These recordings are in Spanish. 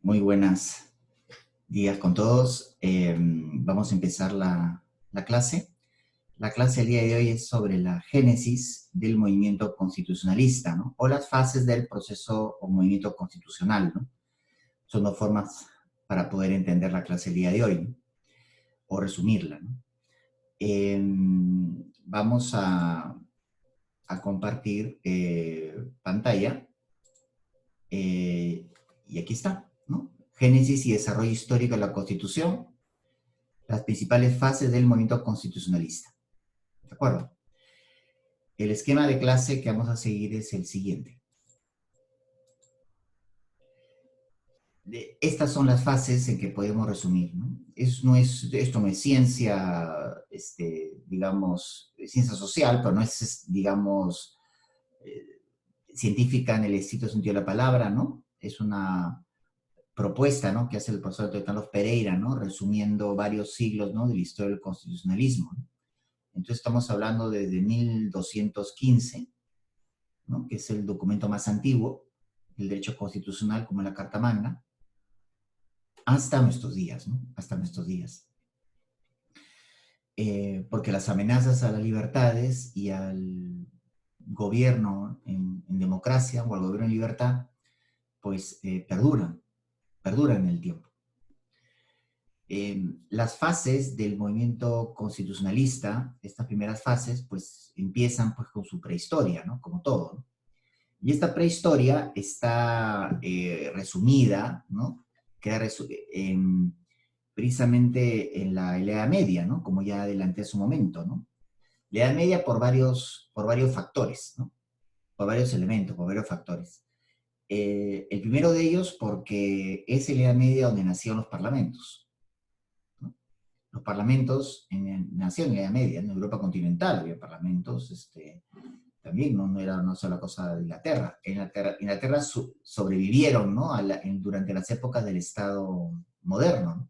Muy buenos días con todos. Vamos a empezar la clase. La clase del día de hoy es sobre la génesis del movimiento constitucionalista, ¿no? O las fases del proceso o movimiento constitucional, ¿no? Son dos formas para poder entender la clase del día de hoy, ¿no? O resumirla, ¿no? Vamos a compartir pantalla. Y aquí está, ¿no? Génesis y desarrollo histórico de la Constitución, las principales fases del movimiento constitucionalista. ¿De acuerdo? El esquema de clase que vamos a seguir es el siguiente. Estas son las fases en que podemos resumir, ¿no? Esto no es ciencia, digamos, ciencia social, pero no es, digamos, científica en el estricto sentido de la palabra, ¿no? Es una propuesta, ¿no?, que hace el profesor Carlos Pereira, ¿no?, resumiendo varios siglos, ¿no?, de la historia del constitucionalismo, ¿no? Entonces estamos hablando desde 1215, ¿no?, que es el documento más antiguo del derecho constitucional, como la Carta Magna, hasta nuestros días, ¿no?, hasta nuestros días. Porque las amenazas a las libertades y al gobierno en democracia o al gobierno en libertad, pues perduran en el tiempo. Las fases del movimiento constitucionalista, estas primeras fases, pues empiezan pues con su prehistoria, ¿no? Como todo, ¿no? Y esta prehistoria está resumida, ¿no? Queda precisamente en la Edad Media, ¿no? Como ya adelanté hace un momento, ¿no? La Edad Media por varios factores, ¿no? Por varios elementos, por varios factores. El primero de ellos porque es la Edad Media donde nacieron los parlamentos. Los parlamentos nacieron en la Edad Media, en Europa continental había parlamentos, también no era una sola cosa de Inglaterra. Inglaterra sobrevivieron, ¿no?, durante las épocas del Estado moderno, ¿no?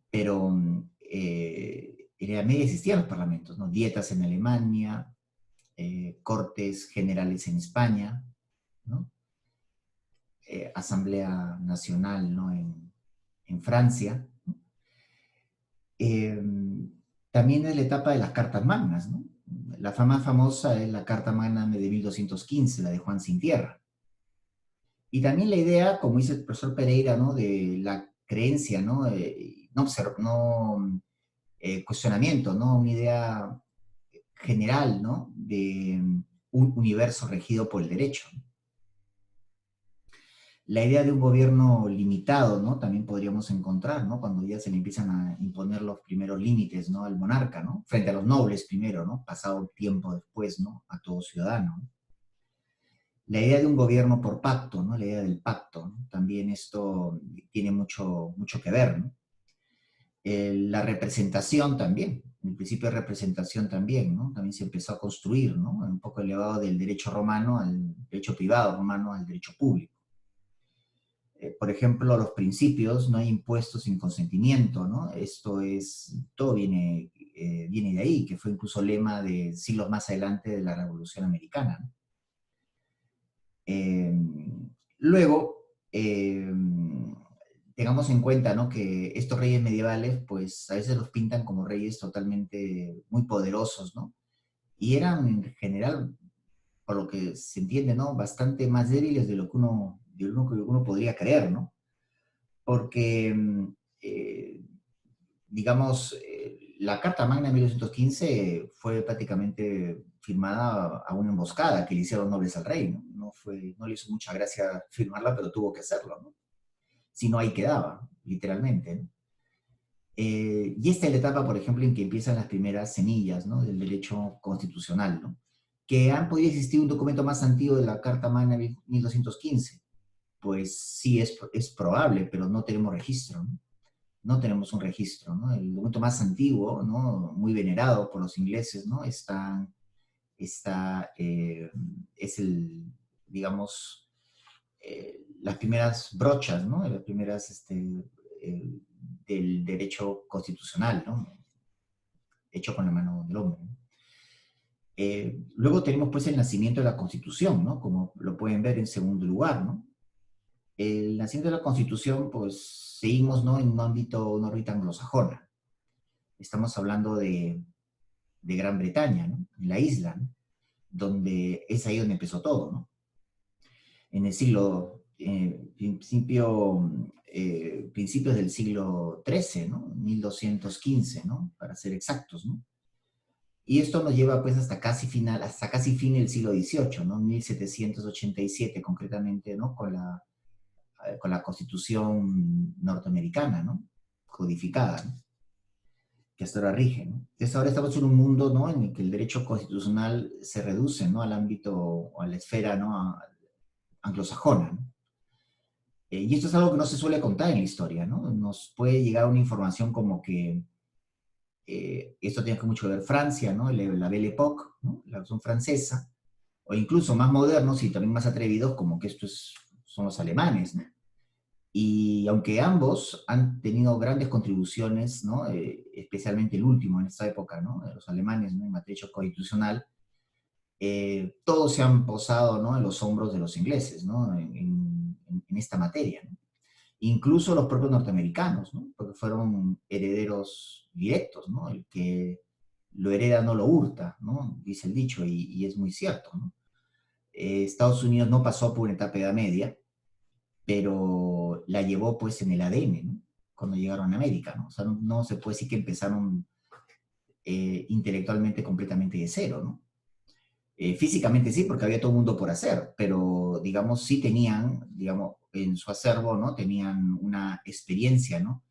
Pero en la Edad Media existían los parlamentos, ¿no? Dietas en Alemania, cortes generales en España, ¿no? Asamblea Nacional, ¿no?, en Francia. También es la etapa de las cartas magnas, ¿no? La más famosa es la Carta Magna de 1215, la de Juan Sin Tierra. Y también la idea, como dice el profesor Pereira, ¿no?, de la creencia, ¿no?, cuestionamiento, ¿no?, una idea general, ¿no?, de un universo regido por el derecho. La idea de un gobierno limitado, ¿no?, también podríamos encontrar, ¿no?, cuando ya se le empiezan a imponer los primeros límites, ¿no?, al monarca, ¿no?, frente a los nobles primero, ¿no?, pasado tiempo después, ¿no?, a todo ciudadano. La idea de un gobierno por pacto, ¿no?, la idea del pacto, ¿no?, también esto tiene mucho que ver, ¿no? La representación también, el principio de representación también, ¿no?, también se empezó a construir, ¿no?, un poco elevado del derecho romano al derecho privado romano al derecho público. Por ejemplo, los principios, no hay impuestos sin consentimiento, ¿no? Todo viene de ahí, que fue incluso lema de siglos más adelante de la Revolución Americana, ¿no? Luego, tengamos en cuenta, ¿no?, que estos reyes medievales, pues a veces los pintan como reyes totalmente muy poderosos, ¿no? Y eran en general, por lo que se entiende, ¿no?, bastante más débiles de lo que uno podría creer, ¿no? Porque, digamos, la Carta Magna de 1215 fue prácticamente firmada a una emboscada que le hicieron nobles al rey, ¿no? No le hizo mucha gracia firmarla, pero tuvo que hacerlo, ¿no? Si no, ahí quedaba, literalmente, ¿no? Y esta es la etapa, por ejemplo, en que empiezan las primeras semillas, ¿no?, del derecho constitucional, ¿no? Que han podido existir un documento más antiguo de la Carta Magna de 1215. Pues sí, es probable, pero no tenemos registro, ¿no? No tenemos un registro, ¿no? El documento más antiguo, ¿no?, muy venerado por los ingleses, ¿no?, es digamos, las primeras brochas, ¿no?, las primeras del derecho constitucional, ¿no?, hecho con la mano del hombre, ¿no? Luego tenemos pues el nacimiento de la Constitución, ¿no?, como lo pueden ver en segundo lugar, ¿no? El nacimiento de la Constitución, pues seguimos, ¿no?, en un ámbito, una órbita anglosajona. Estamos hablando de Gran Bretaña, ¿no?, en la isla, ¿no?, donde es ahí donde empezó todo, ¿no? En el principios del siglo XIII, ¿no? 1215, ¿no? Para ser exactos, ¿no? Y esto nos lleva pues hasta casi fin del siglo XVIII, ¿no? 1787 concretamente, ¿no? Con la Constitución norteamericana, ¿no? Codificada, ¿no?, que hasta ahora rige, ¿no? Entonces ahora estamos en un mundo, ¿no?, en el que el derecho constitucional se reduce, ¿no?, al ámbito o a la esfera, ¿no?, anglosajona, ¿no? Y esto es algo que no se suele contar en la historia, ¿no? Nos puede llegar una información como que esto tiene mucho que ver Francia, ¿no? La Belle Époque, ¿no?, la versión francesa, o incluso más modernos y también más atrevidos, como que son los alemanes, ¿no? Y aunque ambos han tenido grandes contribuciones, ¿no? Especialmente el último en esta época, ¿no?, de los alemanes, ¿no?, en materia constitucional, todos se han posado, ¿no?, en los hombros de los ingleses, ¿no?, en esta materia, ¿no? Incluso los propios norteamericanos, ¿no?, porque fueron herederos directos, ¿no? El que lo hereda no lo hurta, ¿no?, dice el dicho, y es muy cierto, ¿no? Estados Unidos no pasó por una etapa de edad media, pero la llevó pues en el ADN, ¿no?, cuando llegaron a América, ¿no? O sea, no se puede decir que empezaron intelectualmente completamente de cero, ¿no? Físicamente sí, porque había todo el mundo por hacer, pero digamos sí tenían, digamos, en su acervo, ¿no?, tenían una experiencia, ¿no?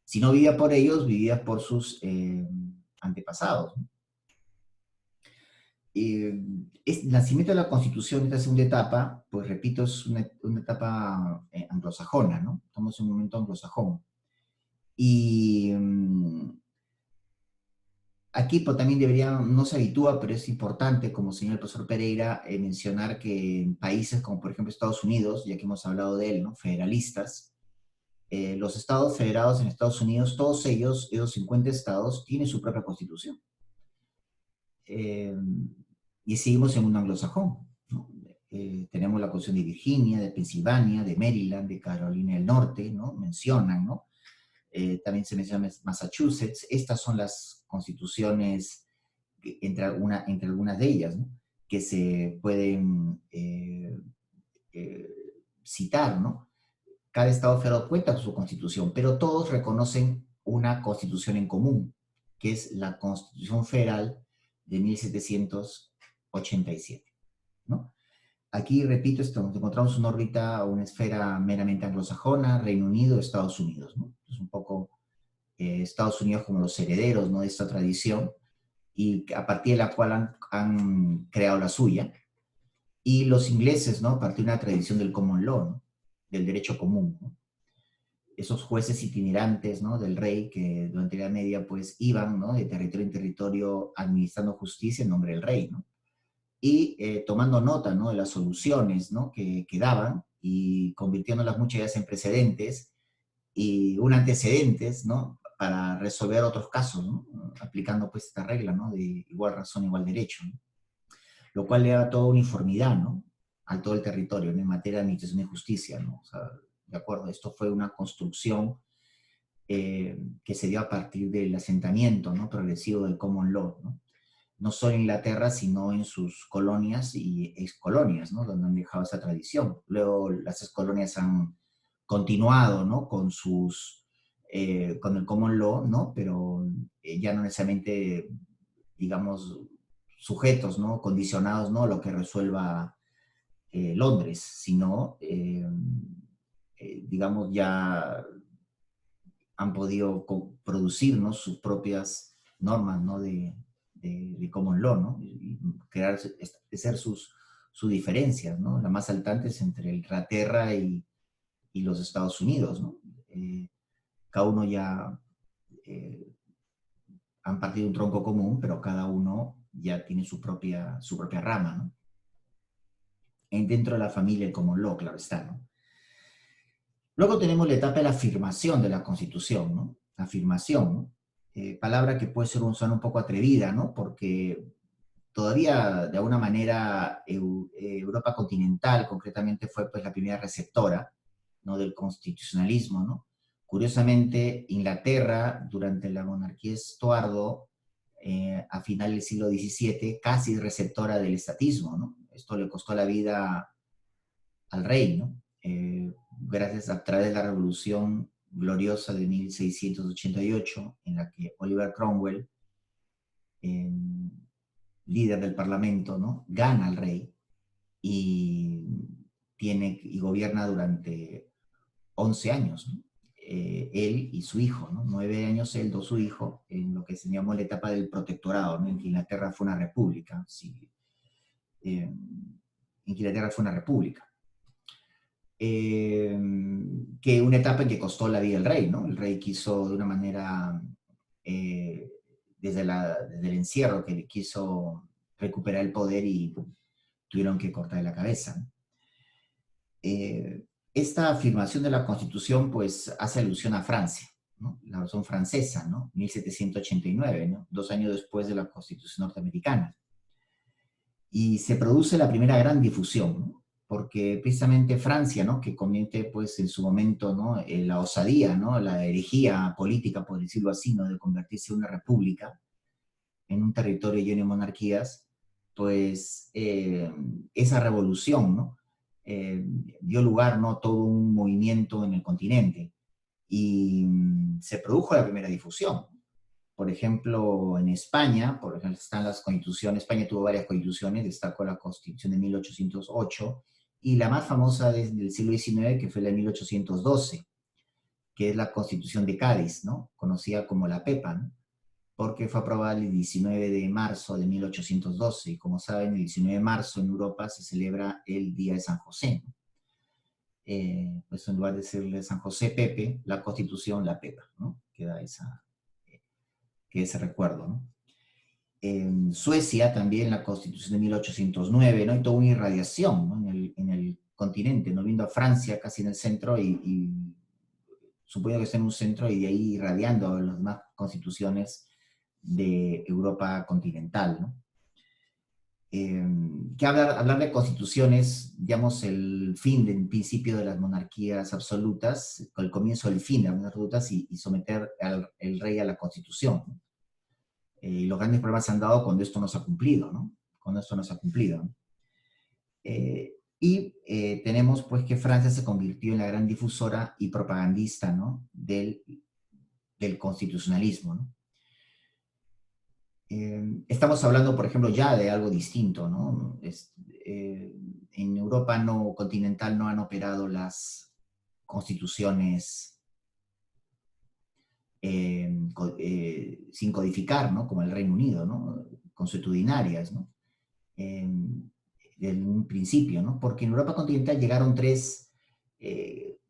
Si no vivía por ellos, vivía por sus antepasados, ¿no? El nacimiento de la Constitución, esta segunda etapa, pues repito, es una etapa anglosajona, ¿no? Estamos en un momento anglosajón. Y aquí pues, también no se habitúa, pero es importante, como señaló el profesor Pereira, mencionar que en países como por ejemplo Estados Unidos, ya que hemos hablado de él, ¿no?, federalistas, los estados federados en Estados Unidos, todos ellos, esos 50 estados, tienen su propia constitución. Eh, y seguimos en un anglosajón, ¿no? Tenemos la Constitución de Virginia, de Pensilvania, de Maryland, de Carolina del Norte, ¿no? Mencionan, ¿no? También se menciona Massachusetts. Estas son las constituciones, entre algunas de ellas, ¿no?, que se pueden eh, citar, ¿no? Cada estado federal cuenta con su constitución, pero todos reconocen una constitución en común, que es la Constitución Federal de 1787, ¿no? Aquí, repito, nos encontramos una órbita, una esfera meramente anglosajona, Reino Unido, Estados Unidos, ¿no? Es un poco Estados Unidos como los herederos, ¿no?, de esta tradición, y a partir de la cual han creado la suya. Y los ingleses, ¿no?, a partir de una tradición del common law, ¿no?, del derecho común, ¿no? Esos jueces itinerantes, ¿no?, del rey que durante la Edad Media pues iban, ¿no?, de territorio en territorio administrando justicia en nombre del rey, ¿no? Y tomando nota, ¿no?, de las soluciones, ¿no?, que daban y convirtiéndolas muchas veces en precedentes y un antecedentes, ¿no?, para resolver otros casos, ¿no?, aplicando pues esta regla, ¿no?, de igual razón, igual derecho, ¿no? Lo cual le da toda uniformidad, ¿no?, a todo el territorio, ¿no?, en materia de administración y justicia, ¿no? O sea, de acuerdo, esto fue una construcción que se dio a partir del asentamiento, ¿no?, progresivo del common law, ¿no? No solo en Inglaterra, sino en sus colonias y excolonias, ¿no?, donde han dejado esa tradición. Luego las excolonias han continuado, ¿no?, con el common law, ¿no?, pero ya no necesariamente, digamos, sujetos, ¿no?, condicionados, ¿no?, a lo que resuelva Londres, sino, digamos, ya han podido producir, ¿no?, sus propias normas, ¿no?, de common law, ¿no?, y establecer sus diferencias, ¿no? La más saltante es entre Inglaterra y los Estados Unidos, ¿no? Cada uno ya han partido un tronco común, pero cada uno ya tiene su propia rama, ¿no? Dentro de la familia, el common law, claro está, ¿no? Luego tenemos la etapa de la afirmación de la Constitución, ¿no? Afirmación, ¿no? Palabra que puede ser un poco atrevida, ¿no? Porque todavía, de alguna manera, Europa continental, concretamente, fue pues la primera receptora, ¿no? Del constitucionalismo, ¿no? Curiosamente, Inglaterra, durante la monarquía Estuardo, a final del siglo XVII, casi receptora del estatismo, ¿no? Esto le costó la vida al rey, ¿no? Gracias a través de la Revolución Gloriosa de 1688, en la que Oliver Cromwell, eh, líder del Parlamento, ¿no? Gana al rey y, y gobierna durante 11 años, ¿no? Él y su hijo, ¿no? 9 años él, dos su hijo, en lo que se llamó la etapa del protectorado, ¿no? En que Inglaterra fue una república, sí. Inglaterra fue una república. Que una etapa en que costó la vida al rey, ¿no? El rey quiso de una manera, desde el encierro, que quiso recuperar el poder y tuvieron que cortarle la cabeza, ¿no? Esta afirmación de la Constitución, pues, hace alusión a Francia, ¿no? La Revolución Francesa, ¿no? 1789, ¿no? 2 años después de la Constitución norteamericana. Y se produce la primera gran difusión, ¿no? Porque precisamente Francia, ¿no? Que comete, pues, en su momento, ¿no? La osadía, ¿no? La herejía política, por decirlo así, ¿no? De convertirse en una república, en un territorio lleno de monarquías, pues esa revolución, ¿no? Dio lugar, ¿no? Todo un movimiento en el continente y se produjo la primera difusión. Por ejemplo, en España, por ejemplo, están las constituciones, España tuvo varias constituciones, destacó la Constitución de 1808 y la más famosa desde el siglo XIX, que fue la de 1812, que es la Constitución de Cádiz, ¿no? Conocida como la PEPA, ¿no? Porque fue aprobada el 19 de marzo de 1812 y como saben, el 19 de marzo en Europa se celebra el Día de San José, ¿no? Pues en lugar de decirle San José Pepe, la Constitución, la PEPA, ¿no? Queda ese recuerdo, ¿no? En Suecia también la Constitución de 1809, ¿no? Hay toda una irradiación, ¿no? en el continente, ¿no? Viendo a Francia casi en el centro y supongo que está en un centro y de ahí irradiando las demás constituciones de Europa continental, ¿no? Que hablar de constituciones, digamos, el fin del principio de las monarquías absolutas, el comienzo del fin de las monarquías absolutas y someter el rey a la constitución, ¿no? Los grandes problemas se han dado cuando esto no se ha cumplido, ¿no? Cuando esto no se ha cumplido, ¿no? Tenemos pues que Francia se convirtió en la gran difusora y propagandista, ¿no? del constitucionalismo, ¿no? Estamos hablando, por ejemplo, ya de algo distinto, ¿no? En Europa no, continental no han operado las constituciones sin codificar, ¿no? Como el Reino Unido, ¿no? Consuetudinarias, ¿no? En un principio, ¿no? Porque en Europa continental llegaron tres,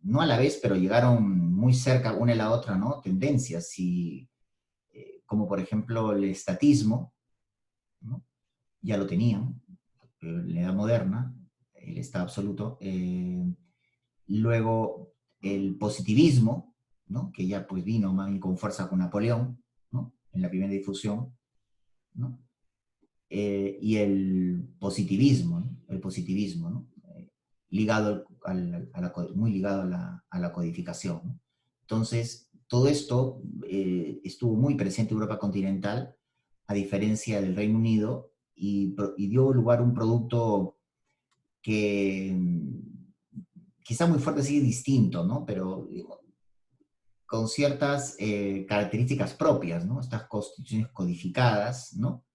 no a la vez, pero llegaron muy cerca una de la otra, ¿no? Tendencias, como por ejemplo el estatismo, ¿no? Ya lo tenían, la Edad Moderna, el Estado absoluto. Luego el positivismo, ¿no? Que ya pues vino más bien con fuerza con Napoleón, ¿no? En la primera difusión, ¿no? Y el positivismo, ¿no? El positivismo, ¿no? Ligado muy ligado a la codificación, ¿no? Entonces, todo esto estuvo muy presente en Europa continental, a diferencia del Reino Unido, y dio lugar a un producto que quizá muy fuerte, sí, distinto, ¿no? Pero con ciertas características propias, ¿no? Estas constituciones codificadas, ¿no?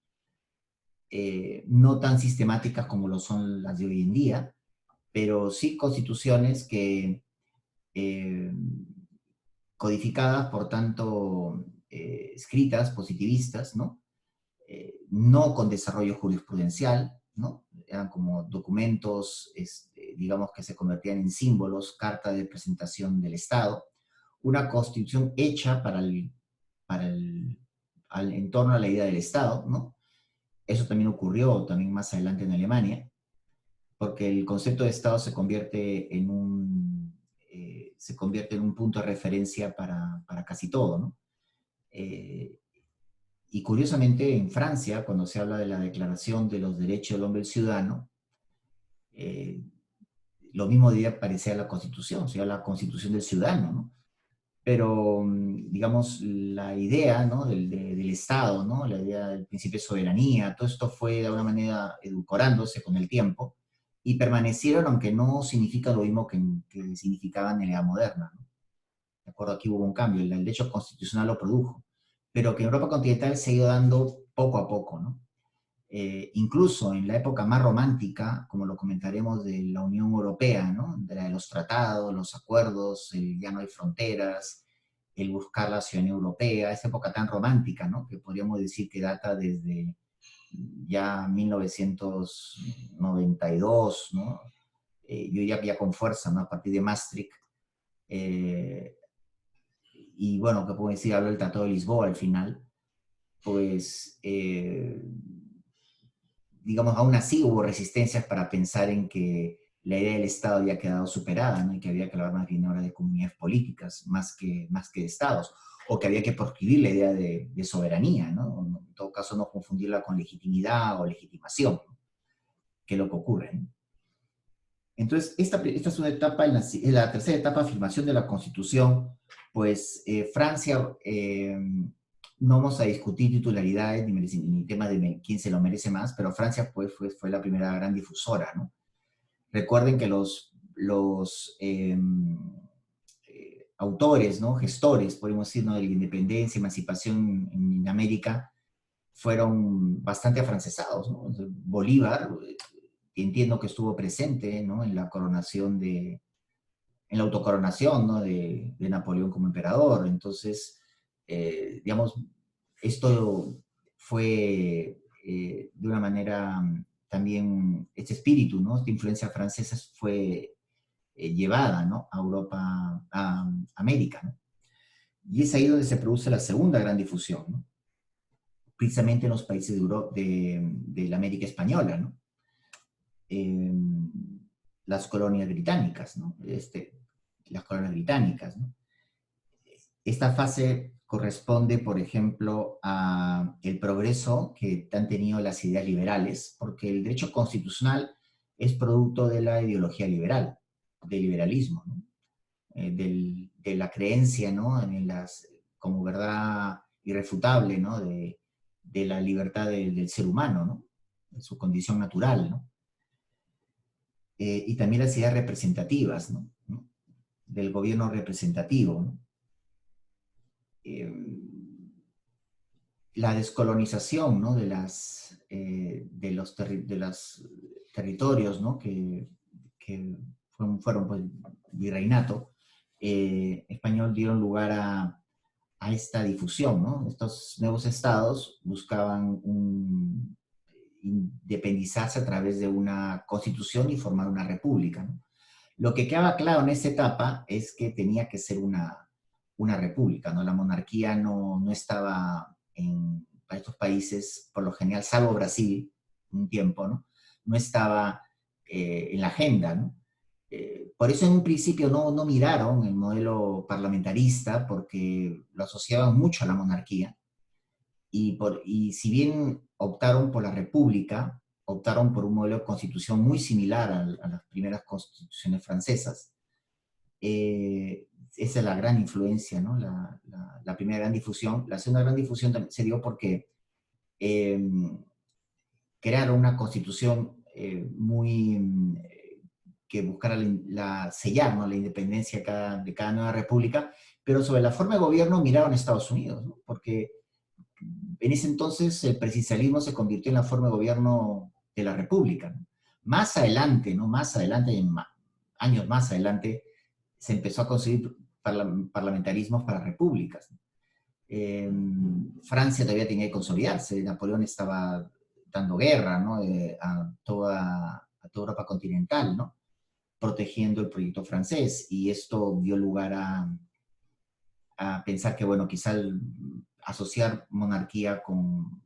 No tan sistemáticas como lo son las de hoy en día, pero sí constituciones que eh, codificadas, por tanto, escritas, positivistas, ¿no? No con desarrollo jurisprudencial, ¿no? Eran como documentos, digamos, que se convertían en símbolos, carta de presentación del Estado, una constitución hecha en torno a la idea del Estado, ¿no? Eso también ocurrió también más adelante en Alemania, porque el concepto de Estado se convierte en un punto de referencia para casi todo, ¿no? Y curiosamente en Francia, cuando se habla de la Declaración de los Derechos del Hombre y el Ciudadano, eh, lo mismo debería parecer a la Constitución, o sea, la Constitución del ciudadano, ¿no? Pero, digamos, la idea, ¿no? del Estado, ¿no? La idea del principio de soberanía, todo esto fue de alguna manera edulcorándose con el tiempo y permanecieron, aunque no significa lo mismo que significaban en la edad moderna, ¿no? De acuerdo, aquí hubo un cambio, el derecho constitucional lo produjo, pero que en Europa continental se ha ido dando poco a poco, ¿no? Incluso en la época más romántica, como lo comentaremos de la Unión Europea, ¿no? De la de los tratados, los acuerdos, el ya no hay fronteras, el buscar la ciudadanía europea, esa época tan romántica, ¿no? Que podríamos decir que data desde ya 1992, ¿no? Yo diría que ya con fuerza, ¿no? A partir de Maastricht. Eh, y bueno, ¿qué puedo decir? Hablo del Tratado de Lisboa al final, pues digamos, aún así hubo resistencias para pensar en que la idea del Estado había quedado superada, ¿no? Y que había que hablar más bien ahora de comunidades políticas, más que de Estados, o que había que proscribir la idea de soberanía, ¿no? En todo caso, no confundirla con legitimidad o legitimación, ¿no? Que es lo que ocurre, ¿no? Entonces, esta es una etapa, en la tercera etapa, afirmación de la Constitución, pues Francia, no vamos a discutir titularidades ni tema de quién se lo merece más, pero Francia pues, fue la primera gran difusora, ¿no? Recuerden que los autores, ¿no? Gestores, podemos decir, ¿no? De la independencia, emancipación en América, fueron bastante afrancesados, ¿no? Bolívar, entiendo que estuvo presente, ¿no? En la coronación en la autocoronación, ¿no? De Napoleón como emperador. Entonces, digamos, esto fue de una manera también, este espíritu, ¿no? Esta influencia francesa fue llevada, ¿no? A Europa, a América, ¿no? Y es ahí donde se produce la segunda gran difusión, ¿no? Precisamente en los países de, Europa, de la América Española, ¿no? Eh, las colonias británicas, ¿no? Las colonias británicas, ¿no? Esta fase corresponde, por ejemplo, a el progreso que han tenido las ideas liberales, porque el derecho constitucional es producto de la ideología liberal, del liberalismo, ¿no? De la creencia, ¿no? Como verdad irrefutable, ¿no? De la libertad del ser humano, ¿no? De su condición natural, ¿no? Y también las ideas representativas, ¿no? Del gobierno representativo, ¿no? Eh, la descolonización, ¿no? De los territorios, ¿no? Que fueron pues, virreinato español dieron lugar a esta difusión, ¿no? Estos nuevos estados buscaban independizarse a través de una constitución y formar una república, ¿no? Lo que quedaba claro en esta etapa es que tenía que ser una república, ¿no? La monarquía no estaba en estos países, por lo general, salvo Brasil, un tiempo, ¿no? No estaba en la agenda, ¿no? Por eso en un principio no miraron el modelo parlamentarista porque lo asociaban mucho a la monarquía y si bien optaron por la república, optaron por un modelo de constitución muy similar a las primeras constituciones francesas. Esa es la gran influencia, ¿no? La primera gran difusión. La segunda gran difusión se dio porque eh, crearon una constitución que buscara sellar, ¿no? La independencia de cada nueva república, pero sobre la forma de gobierno miraron a Estados Unidos, ¿no? Porque en ese entonces el presidencialismo se convirtió en la forma de gobierno de la república, ¿no? Más adelante, ¿no? Más adelante, años más adelante, se empezó a conseguir parlamentarismos para repúblicas. Francia todavía tenía que consolidarse, Napoleón estaba dando guerra, ¿no? A toda Europa continental, ¿no? Protegiendo el proyecto francés, y esto dio lugar a pensar que, bueno, quizá asociar monarquía con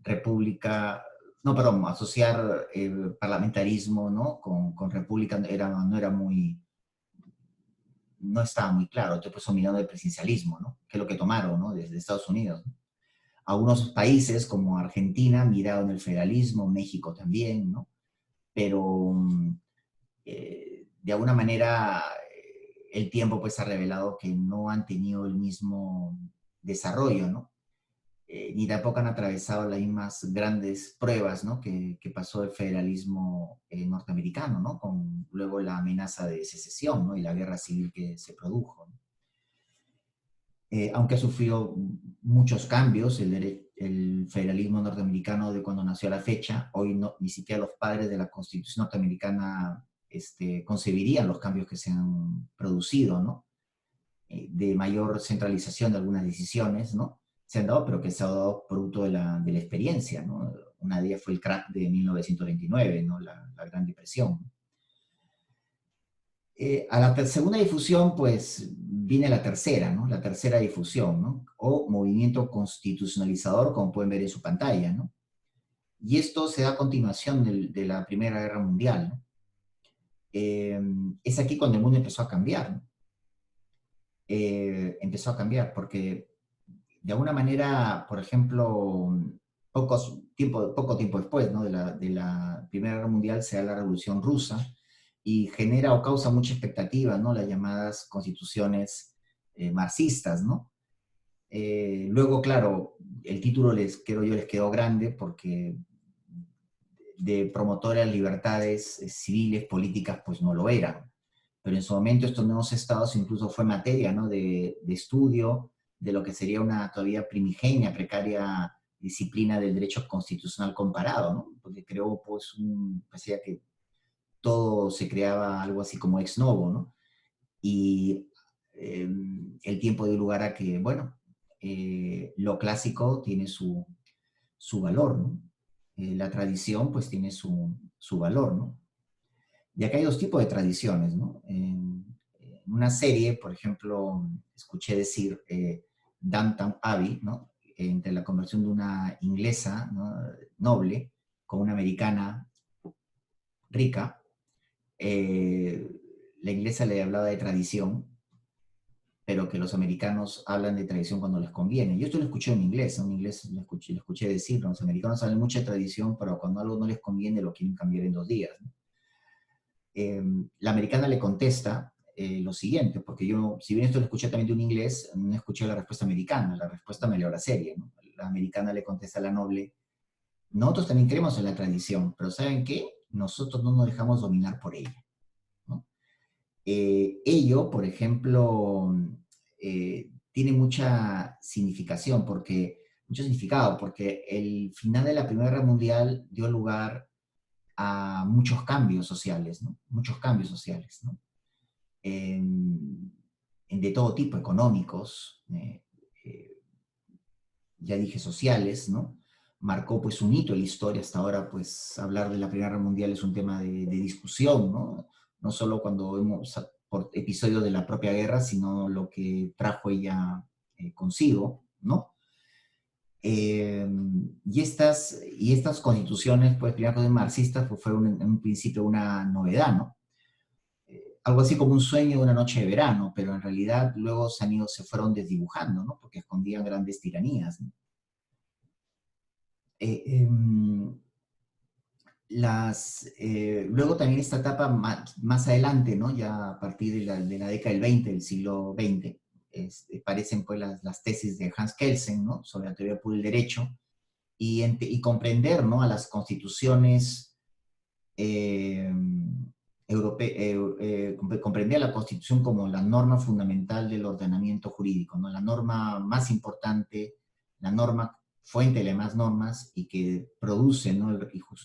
república, no, perdón, asociar parlamentarismo, ¿no? Con república no estaba muy claro. Entonces, pues, son mirando el presidencialismo, ¿no? Que es lo que tomaron, ¿no? Desde Estados Unidos, ¿no? Algunos países como Argentina miraron el federalismo, México también, ¿no? pero de alguna manera el tiempo pues ha revelado que no han tenido el mismo desarrollo, ¿no? Ni tampoco han atravesado las mismas grandes pruebas, ¿no? que pasó el federalismo norteamericano, ¿no? Con luego la amenaza de secesión, ¿no? Y la guerra civil que se produjo, ¿no? Aunque ha sufrido muchos cambios, el federalismo norteamericano de cuando nació a la fecha, hoy no, ni siquiera los padres de la Constitución norteamericana concebirían los cambios que se han producido, ¿no? De mayor centralización de algunas decisiones, ¿no? Se han dado, pero que se ha dado producto de la experiencia, ¿no? Una de ellas fue el crack de 1929, ¿no? La Gran Depresión. A la segunda difusión, pues viene la tercera, ¿no? La tercera difusión, ¿no? O movimiento constitucionalizador, como pueden ver en su pantalla, ¿no? Y esto se da a continuación de la Primera Guerra Mundial, ¿no? Es aquí cuando el mundo empezó a cambiar, ¿no? Empezó a cambiar porque de alguna manera, por ejemplo, poco tiempo después, ¿no? de la Primera Guerra Mundial se da la Revolución Rusa y genera o causa mucha expectativa, ¿no? Las llamadas constituciones marxistas, ¿no? Luego, claro, el título creo yo les quedó grande porque de promotoras de libertades civiles, políticas, pues no lo eran. Pero en su momento estos nuevos estados incluso fue materia, ¿no? de estudio de lo que sería una todavía primigenia, precaria disciplina del derecho constitucional comparado, ¿no? Porque creó, pues, parecía que todo se creaba algo así como ex novo, ¿no? Y el tiempo dio lugar a que, bueno, lo clásico tiene su valor, ¿no? La tradición, pues, tiene su valor, ¿no? Y acá hay dos tipos de tradiciones, ¿no? En una serie, por ejemplo, escuché decir Downton Abbey, ¿no? Entre la conversión de una inglesa, ¿no? Noble con una americana rica. eh, la inglesa le hablaba de tradición, pero que los americanos hablan de tradición cuando les conviene. Yo esto lo escuché en inglés lo escuché decir, ¿no? Los americanos hablan mucha tradición, pero cuando algo no les conviene lo quieren cambiar en 2 días, ¿no? La americana le contesta lo siguiente, porque yo, si bien esto lo escuché también de un inglés, no escuché la respuesta americana, la respuesta me leo la serie, ¿no? La americana le contesta a la noble, nosotros también creemos en la tradición, pero ¿saben qué? Nosotros no nos dejamos dominar por ella, ¿no? Ello, por ejemplo, tiene mucha significación, mucho significado, porque el final de la Primera Guerra Mundial dio lugar a muchos cambios sociales, ¿no? Muchos cambios sociales, ¿no? De todo tipo, económicos, ya dije sociales, ¿no? Marcó pues un hito en la historia. Hasta ahora pues hablar de la Primera Guerra Mundial es un tema de discusión, ¿no? No solo cuando vemos por episodios de la propia guerra, sino lo que trajo ella consigo, ¿no? Y estas constituciones, pues, primeras marxistas, pues fueron en un principio una novedad, ¿no? Algo así como un sueño de una noche de verano, pero en realidad luego se fueron desdibujando, ¿no? Porque escondían grandes tiranías, ¿no? Eh, em, luego también esta etapa más adelante, ¿no? Ya a partir de la década del 20, del siglo XX, aparecen pues las tesis de Hans Kelsen, ¿no? Sobre la teoría pura del derecho, y comprender, ¿no? A las constituciones eh, comprendía la Constitución como la norma fundamental del ordenamiento jurídico, ¿no? La norma más importante, la norma fuente de las demás normas y que produce, ¿no?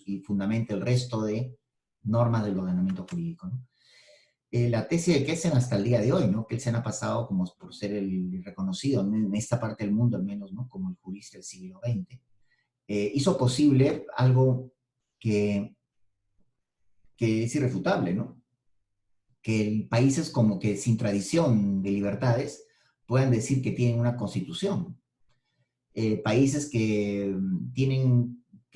y fundamenta el resto de normas del ordenamiento jurídico, ¿no? La tesis de Kelsen hasta el día de hoy, ¿no? Kelsen ha pasado como por ser el reconocido en esta parte del mundo, al menos, ¿no? Como el jurista del siglo XX. Hizo posible algo que es irrefutable, ¿no? Que países como que sin tradición de libertades puedan decir que tienen una constitución. Países que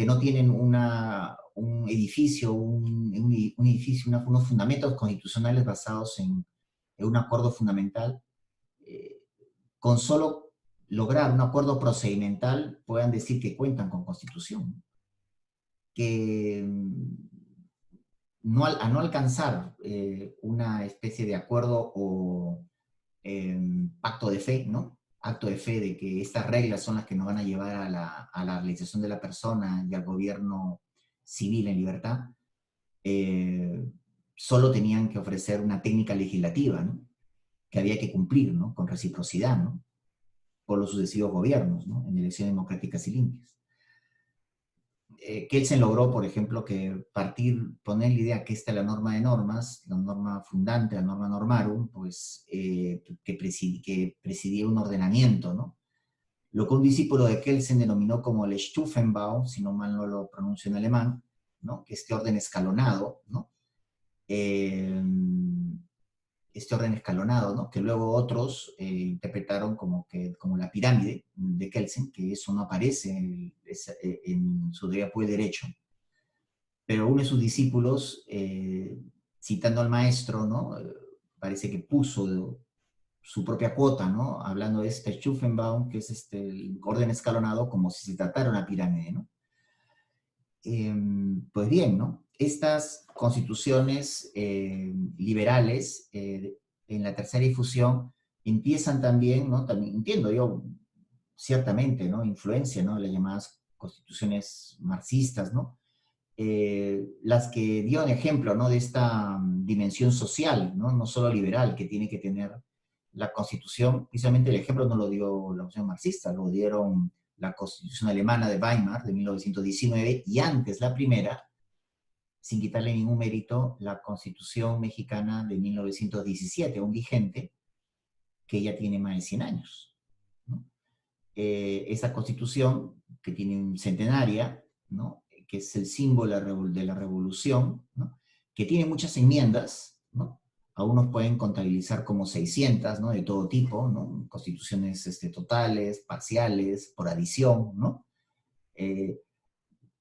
no tienen un edificio, unos fundamentos constitucionales basados en un acuerdo fundamental, eh, con solo lograr un acuerdo procedimental puedan decir que cuentan con constitución. Que a no alcanzar una especie de acuerdo o pacto de fe, ¿no? Acto de fe de que estas reglas son las que nos van a llevar a la realización de la persona y al gobierno civil en libertad, eh, solo tenían que ofrecer una técnica legislativa, ¿no? Que había que cumplir, ¿no? Con reciprocidad, ¿no? Por los sucesivos gobiernos, ¿no? En elecciones democráticas y limpias. Kelsen logró, por ejemplo, poner la idea que esta es la norma de normas, la norma fundante, la norma normarum, pues que presidía un ordenamiento, ¿no? Lo que un discípulo de Kelsen denominó como el Stufenbau, si no mal no lo pronuncio en alemán, ¿no? Que este orden escalonado, ¿no? Eh, este orden escalonado, ¿no? Que luego otros interpretaron como la pirámide de Kelsen, que eso no aparece en su teoría por el derecho. Pero uno de sus discípulos, citando al maestro, ¿no? Parece que puso su propia cuota, ¿no? Hablando de este Stufenbaum, que es el orden escalonado, como si se tratara una pirámide, ¿no? Pues bien, ¿no? Estas constituciones liberales en la tercera difusión empiezan también, ¿no? También entiendo yo, ciertamente, ¿no? Influencia, ¿no? Las llamadas constituciones marxistas, ¿no? Las que dieron ejemplo, ¿no? De esta dimensión social, ¿no? No solo liberal, que tiene que tener la Constitución. Precisamente el ejemplo no lo dio la opción marxista, lo dieron la Constitución alemana de Weimar de 1919 y antes la primera, sin quitarle ningún mérito, la Constitución mexicana de 1917, aún vigente, que ya tiene más de 100 años, ¿no? Esa Constitución, que tiene un centenaria, ¿no? Que es el símbolo de la revolución, ¿no? Que tiene muchas enmiendas, ¿no? Algunos pueden contabilizar como 600, ¿no? De todo tipo, ¿no? Constituciones totales, parciales, por adición, ¿no? Eh,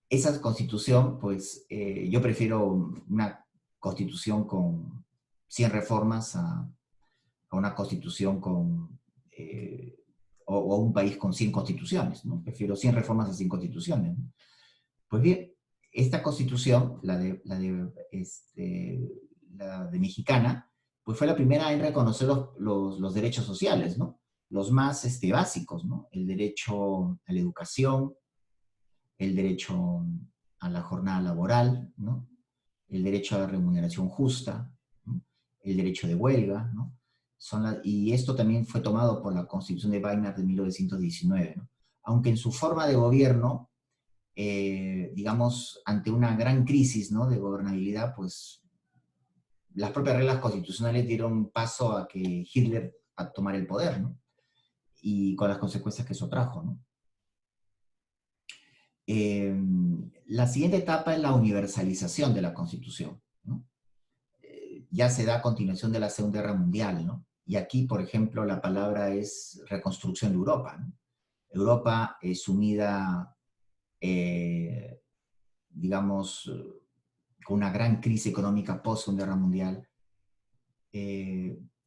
esa constitución, pues yo prefiero una constitución con 100 reformas a una constitución o un país con 100 constituciones, ¿no? Prefiero 100 reformas a 100 constituciones, ¿no? Pues bien, esta constitución, la de mexicana, pues fue la primera en reconocer los derechos sociales, ¿no? Los más básicos, ¿no? El derecho a la educación, el derecho a la jornada laboral, ¿no? El derecho a la remuneración justa, ¿no? El derecho de huelga, ¿no? Y esto también fue tomado por la Constitución de Weimar de 1919, ¿no? Aunque en su forma de gobierno, digamos, ante una gran crisis, ¿no? De gobernabilidad, pues las propias reglas constitucionales dieron paso a que Hitler a tomar el poder, ¿no? Y con las consecuencias que eso trajo, ¿no? La siguiente etapa es la universalización de la Constitución, ¿no? Ya se da a continuación de la Segunda Guerra Mundial, ¿no? Y aquí, por ejemplo, la palabra es reconstrucción de Europa, ¿no? Europa sumida, digamos, con una gran crisis económica post-Segunda Guerra Mundial,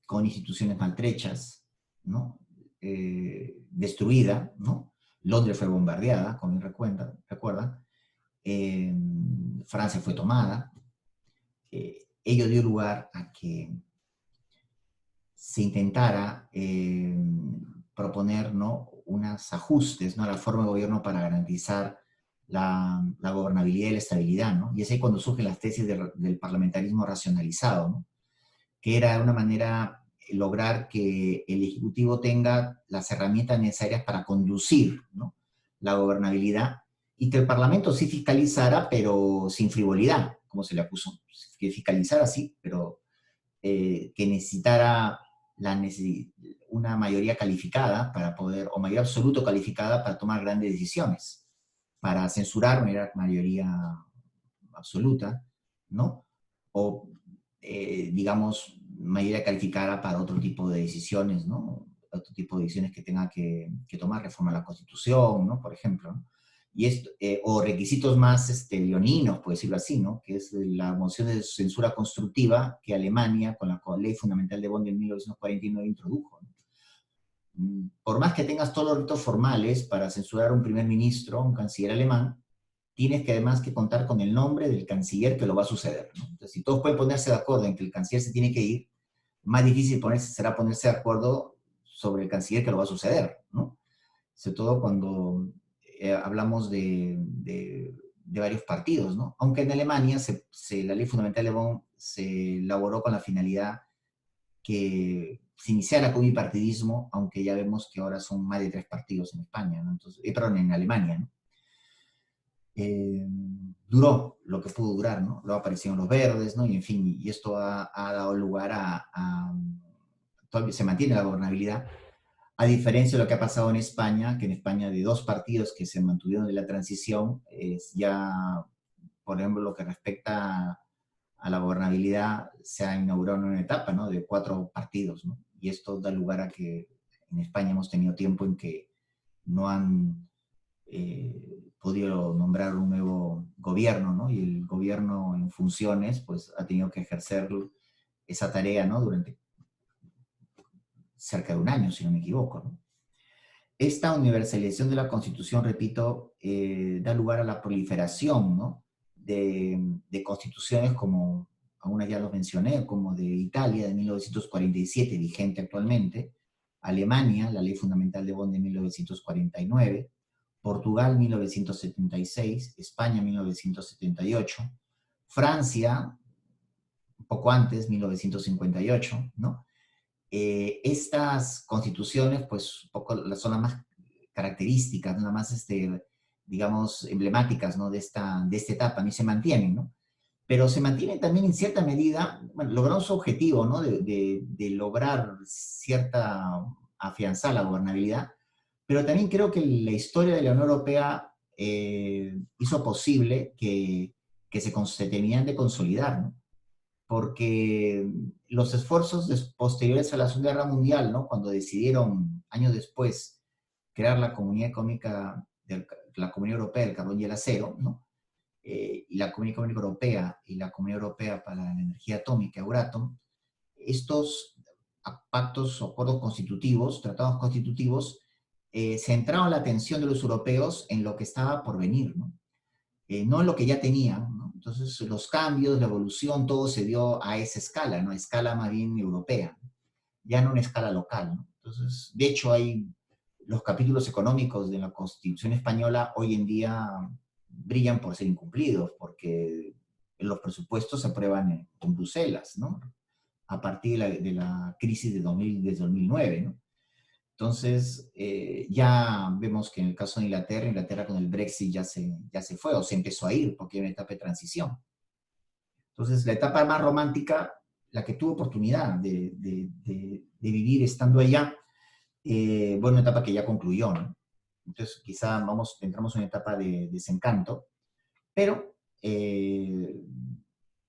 con instituciones maltrechas, ¿no? Destruida, ¿no? Londres fue bombardeada, como recuerda. Francia fue tomada. Ello dio lugar a que se intentara proponer, ¿no? Unos ajustes, ¿no? A la forma de gobierno para garantizar la gobernabilidad y la estabilidad, ¿no? Y es ahí cuando surgen las tesis del parlamentarismo racionalizado, ¿no? Que era una manera lograr que el Ejecutivo tenga las herramientas necesarias para conducir, ¿no? La gobernabilidad y que el Parlamento sí fiscalizara, pero sin frivolidad, como se le acusó, que fiscalizara sí, pero que necesitara una mayoría calificada para poder, o mayoría absoluta calificada para tomar grandes decisiones, para censurar una mayoría absoluta, ¿no? O, digamos, mayoría calificada para otro tipo de decisiones, ¿no? Otro tipo de decisiones que tenga que tomar, reforma a la Constitución, ¿no? Por ejemplo, ¿no? Y esto, o requisitos más leoninos, por decirlo así, ¿no? Que es la moción de censura constructiva que Alemania, con la Ley Fundamental de Bonn de 1949, introdujo, ¿no? Por más que tengas todos los ritos formales para censurar a un primer ministro, un canciller alemán, tienes que además que contar con el nombre del canciller que lo va a suceder, ¿no? Entonces, si todos pueden ponerse de acuerdo en que el canciller se tiene que ir, más difícil será ponerse de acuerdo sobre el canciller que lo va a suceder, ¿no? Sobre todo cuando hablamos de varios partidos, ¿no? Aunque en Alemania la ley fundamental de Bonn se elaboró con la finalidad que se iniciara con bipartidismo, aunque ya vemos que ahora son más de 3 partidos en España, ¿no? Entonces, perdón, en Alemania, ¿no? Duró lo que pudo durar, ¿no? Luego aparecieron los verdes, ¿no? Y en fin, y esto ha dado lugar todavía se mantiene la gobernabilidad, a diferencia de lo que ha pasado en España, que en España de 2 partidos que se mantuvieron de la transición, es ya, por ejemplo, lo que respecta a la gobernabilidad, se ha inaugurado una etapa, ¿no? De 4 partidos, ¿no? Y esto da lugar a que en España hemos tenido tiempo en que no han podido nombrar un nuevo gobierno, ¿no? Y el gobierno en funciones, pues ha tenido que ejercer esa tarea, ¿no? Durante cerca de un año, si no me equivoco, ¿no? Esta universalización de la Constitución, repito, da lugar a la proliferación, ¿no? de constituciones como, algunas ya los mencioné, como de Italia de 1947, vigente actualmente, Alemania, la Ley Fundamental de Bonn de 1949, Portugal 1976, España 1978, Francia, un poco antes, 1958, ¿no? Estas constituciones, pues, un poco son las más características, ¿no? Las más, digamos, emblemáticas, ¿no? de esta etapa, ¿no? Y se mantienen, ¿no? Pero se mantienen también en cierta medida, bueno, lograron su objetivo, ¿no? De lograr cierta, afianzar la gobernabilidad, pero también creo que la historia de la Unión Europea hizo posible que se tenían de consolidar, ¿no? Porque los esfuerzos posteriores a la Segunda Guerra Mundial, ¿no? Cuando decidieron, años después, crear la Comunidad Económica, la Comunidad Europea del Carbón y el Acero, ¿no? Y la Comunidad Económica Europea y la Comunidad Europea para la Energía Atómica, Euratom, estos pactos o acuerdos constitutivos, tratados constitutivos, centraron la atención de los europeos en lo que estaba por venir, ¿no? No en lo que ya tenían, ¿no? Entonces, los cambios, la evolución, todo se dio a esa escala, ¿no? A escala más bien europea, ya no una escala local, ¿no? Entonces, de hecho, hay los capítulos económicos de la Constitución española hoy en día brillan por ser incumplidos, porque los presupuestos se aprueban en Bruselas, ¿no? A partir de la crisis desde 2009, ¿no? Entonces, ya vemos que en el caso de Inglaterra con el Brexit ya se fue o se empezó a ir porque hay una etapa de transición. Entonces, la etapa más romántica, la que tuvo oportunidad de vivir estando allá, bueno, una etapa que ya concluyó, ¿no? Entonces, quizá entramos en una etapa de desencanto, pero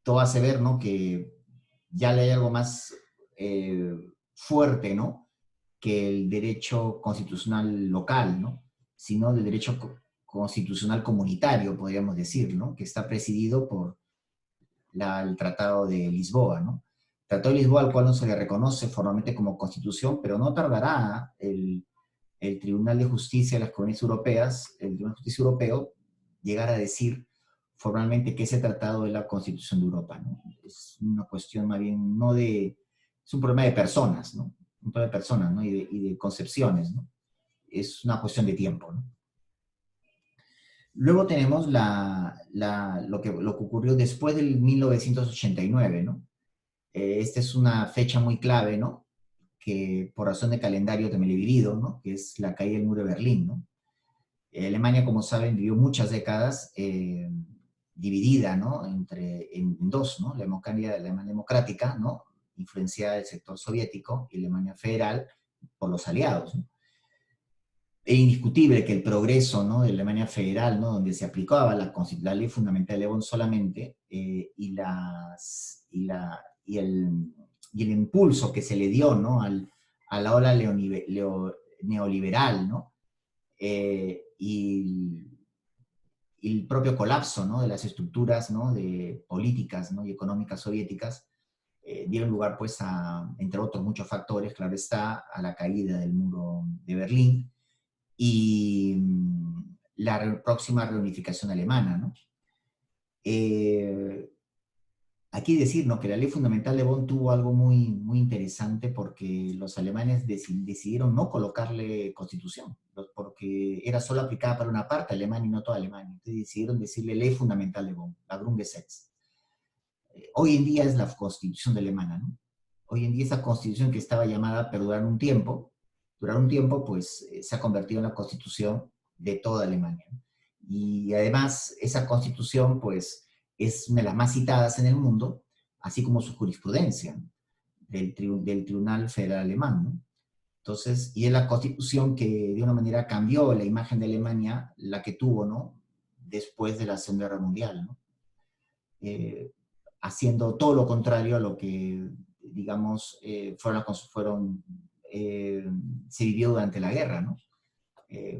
todo hace ver, ¿no? Que ya le hay algo más fuerte, ¿no? Que el derecho constitucional local, ¿no? Sino del derecho constitucional comunitario, podríamos decir, ¿no? Que está presidido por el Tratado de Lisboa, ¿no? Tratado de Lisboa al cual no se le reconoce formalmente como constitución, pero no tardará el Tribunal de Justicia de las Comunidades Europeas, el Tribunal de Justicia Europeo, llegar a decir formalmente que ese tratado es la Constitución de Europa, ¿no? Es una cuestión más bien, es un problema de personas, ¿no? Un problema de personas, ¿no? Y de concepciones, ¿no? Es una cuestión de tiempo, ¿no? Luego tenemos lo que ocurrió después del 1989, ¿no? Esta es una fecha muy clave, ¿no? Que por razón de calendario también he vivido, ¿no? Que es la caída del muro de Berlín, ¿no? Alemania, como saben, vivió muchas décadas dividida, ¿no? En dos, ¿no? La Alemania democrática, ¿no? Influenciada del sector soviético, y la Alemania federal por los aliados, ¿no? Es indiscutible que el progreso, ¿no? De la Alemania federal, ¿no? Donde se aplicaba la ley fundamental de Bonn solamente, y el impulso que se le dio, ¿no? A la ola neoliberal, ¿no? Y el propio colapso, ¿no? De las estructuras, ¿no? De políticas, ¿no? Y económicas soviéticas, dieron lugar, pues, entre otros muchos factores, claro está, a la caída del muro de Berlín, y la próxima reunificación alemana, ¿no? Aquí decir, ¿no?, que la ley fundamental de Bonn tuvo algo muy, muy interesante porque los alemanes decidieron no colocarle constitución, porque era solo aplicada para una parte de Alemania y no toda Alemania. Entonces decidieron decirle ley fundamental de Bonn, la Grundgesetz. Hoy en día es la constitución de alemana, ¿no? Hoy en día esa constitución que estaba llamada a perdurar un tiempo, pues se ha convertido en la constitución de toda Alemania, ¿no? Y además esa constitución pues es una de las más citadas en el mundo, así como su jurisprudencia, ¿no?, del Tribunal Federal Alemán, ¿no? Entonces, y es la constitución que de una manera cambió la imagen de Alemania, la que tuvo, ¿no?, después de la Segunda Guerra Mundial, ¿no? Eh, Haciendo todo lo contrario a lo que, digamos, se vivió durante la guerra, ¿no?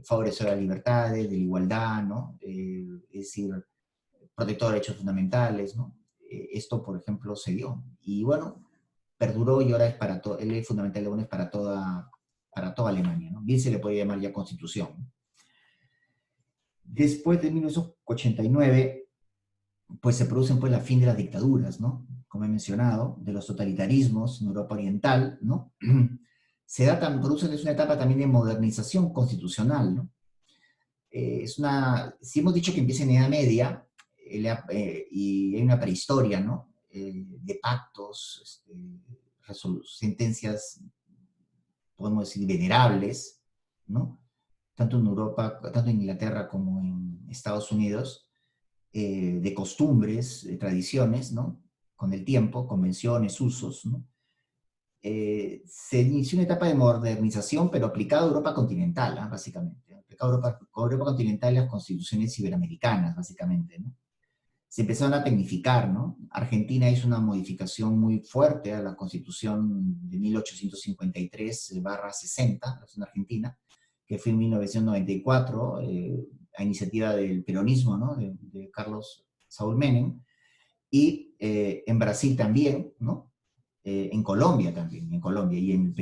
Favoreció las libertades, de la igualdad, ¿no? Es decir, protector de derechos fundamentales, ¿no? Esto, por ejemplo, se dio. Y bueno, perduró y ahora es para todo, el ley fundamental de la ONU es para toda Alemania, ¿no? Bien se le puede llamar ya constitución, ¿no? Después de 1989, pues se producen pues la fin de las dictaduras, ¿no? Como he mencionado, de los totalitarismos en Europa Oriental, ¿no? Produce una etapa también de modernización constitucional, ¿no? Si hemos dicho que empieza en la Edad Media, y hay una prehistoria, ¿no? De pactos, sentencias, podemos decir, venerables, ¿no? Tanto en Europa, tanto en Inglaterra como en Estados Unidos, de costumbres, de tradiciones, ¿no? Con el tiempo, convenciones, usos, ¿no? Se inició una etapa de modernización, pero aplicada a Europa continental, ¿eh? Básicamente. Aplicada a Europa continental y las constituciones iberoamericanas, básicamente, ¿no? Se empezaron a tecnificar, ¿no? Argentina hizo una modificación muy fuerte a la Constitución de 1853/60, la Constitución Argentina, que fue en 1994, a iniciativa del peronismo, ¿no?, de Carlos Saúl Menem, y en Brasil también, ¿no? En Colombia también, y en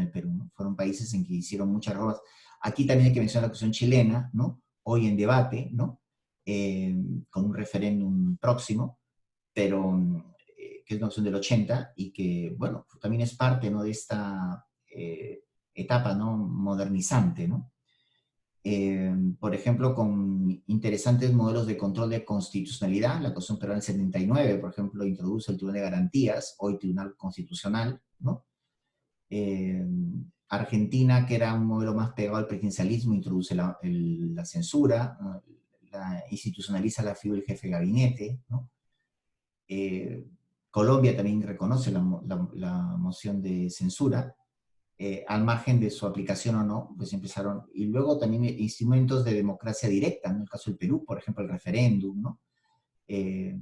el Perú, ¿no? Fueron países en que hicieron muchas reformas. Aquí también hay que mencionar la cuestión chilena, ¿no? Hoy en debate, ¿no? Con un referéndum próximo, pero que es una opción del 80 y que, bueno, también es parte, ¿no?, de esta etapa, ¿no?, modernizante, ¿no? Por ejemplo, con interesantes modelos de control de constitucionalidad. La Constitución Peruana del 79, por ejemplo, introduce el Tribunal de Garantías, hoy Tribunal Constitucional, ¿no? Eh, Argentina, que era un modelo más pegado al presidencialismo, introduce la censura, ¿no?, institucionaliza la figura del jefe de gabinete, ¿no? Eh, Colombia también reconoce la moción de censura, al margen de su aplicación o no, pues empezaron, y luego también instrumentos de democracia directa, ¿no? En el caso del Perú, por ejemplo, el referéndum, ¿no? Eh,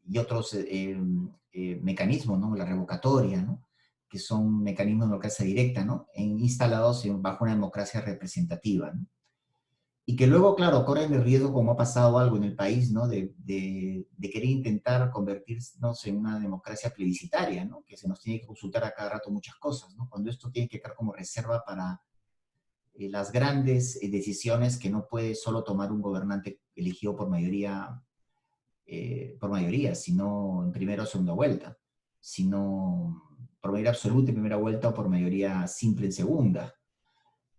y otros mecanismos, ¿no? La revocatoria, ¿no? Que son mecanismos de democracia directa, ¿no? Instalados bajo una democracia representativa, ¿no? Y que luego, claro, corren el riesgo, como ha pasado algo en el país, ¿no?, de querer intentar convertirnos en una democracia plebiscitaria, ¿no?, que se nos tiene que consultar a cada rato muchas cosas, ¿no?, cuando esto tiene que quedar como reserva para las grandes decisiones que no puede solo tomar un gobernante elegido por mayoría, sino en primera o segunda vuelta, sino por mayoría absoluta en primera vuelta o por mayoría simple en segunda.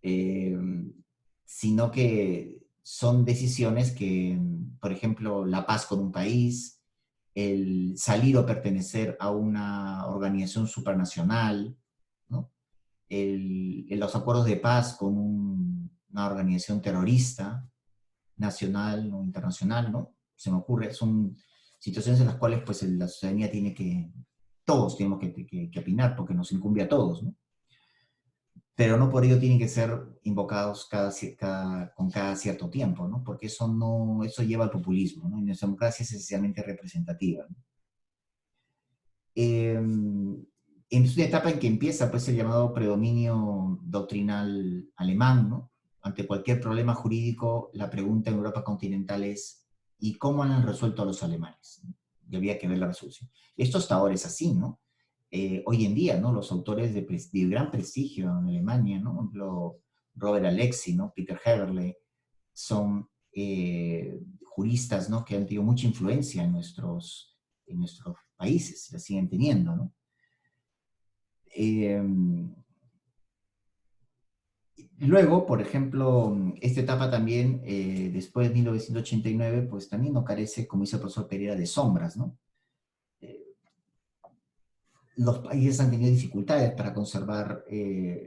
Eh, Sino que son decisiones que, por ejemplo, la paz con un país, el salir o pertenecer a una organización supranacional, ¿no? Los acuerdos de paz con una organización terrorista, nacional o internacional, ¿no? Se me ocurre, son situaciones en las cuales pues la ciudadanía todos tenemos que opinar porque nos incumbe a todos, ¿no? Pero no por ello tienen que ser invocados con cada cierto tiempo, ¿no? Porque eso lleva al populismo, ¿no? Y nuestra democracia es esencialmente representativa, ¿no? Es una etapa en que empieza pues el llamado predominio doctrinal alemán, ¿no? Ante cualquier problema jurídico, la pregunta en Europa continental es ¿y cómo han resuelto a los alemanes? Y había que ver la resolución. Esto hasta ahora es así, ¿no? Hoy en día, ¿no? Los autores de gran prestigio en Alemania, ¿no? Por ejemplo, Robert Alexi, ¿no? Peter Heberle, son juristas, ¿no?, que han tenido mucha influencia en nuestros países, la siguen teniendo, ¿no? Luego, por ejemplo, esta etapa también, después de 1989, pues también no carece, como dice el profesor Pereira, de sombras, ¿no? Eh, los países han tenido dificultades para conservar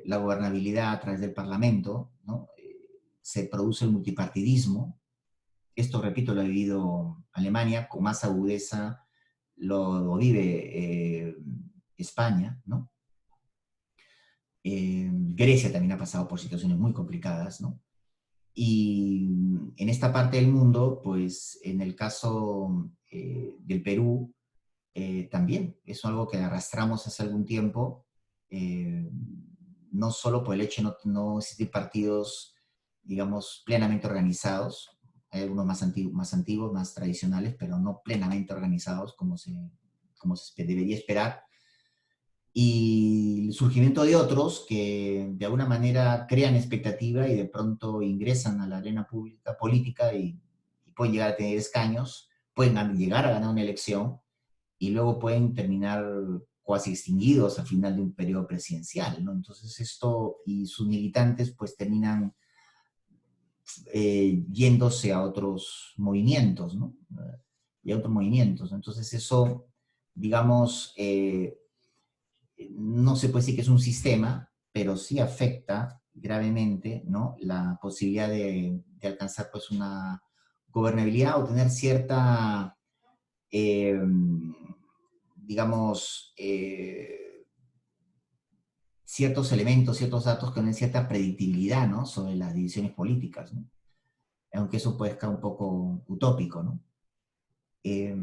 la gobernabilidad a través del Parlamento, ¿no? Se produce el multipartidismo. Esto, repito, lo ha vivido Alemania, con más agudeza lo vive España, ¿no? Grecia también ha pasado por situaciones muy complicadas, ¿no? Y en esta parte del mundo, pues en el caso del Perú, también es algo que arrastramos hace algún tiempo, eh, no solo por el hecho de no existir partidos, digamos, plenamente organizados, hay algunos más antiguos, más tradicionales, pero no plenamente organizados como se debería esperar, y el surgimiento de otros que de alguna manera crean expectativa y de pronto ingresan a la arena pública, política y pueden llegar a tener escaños, pueden llegar a ganar una elección y luego pueden terminar cuasi extinguidos al final de un periodo presidencial, ¿no? Entonces esto y sus militantes pues terminan yéndose a otros movimientos, ¿no? Y a otros movimientos. Entonces eso, digamos, no se puede decir que es un sistema, pero sí afecta gravemente, ¿no?, la posibilidad de alcanzar pues una gobernabilidad o tener cierta, eh, digamos, ciertos elementos, ciertos datos que den cierta predictibilidad, ¿no?, sobre las divisiones políticas, ¿no? Aunque eso puede estar un poco utópico, ¿no? Eh,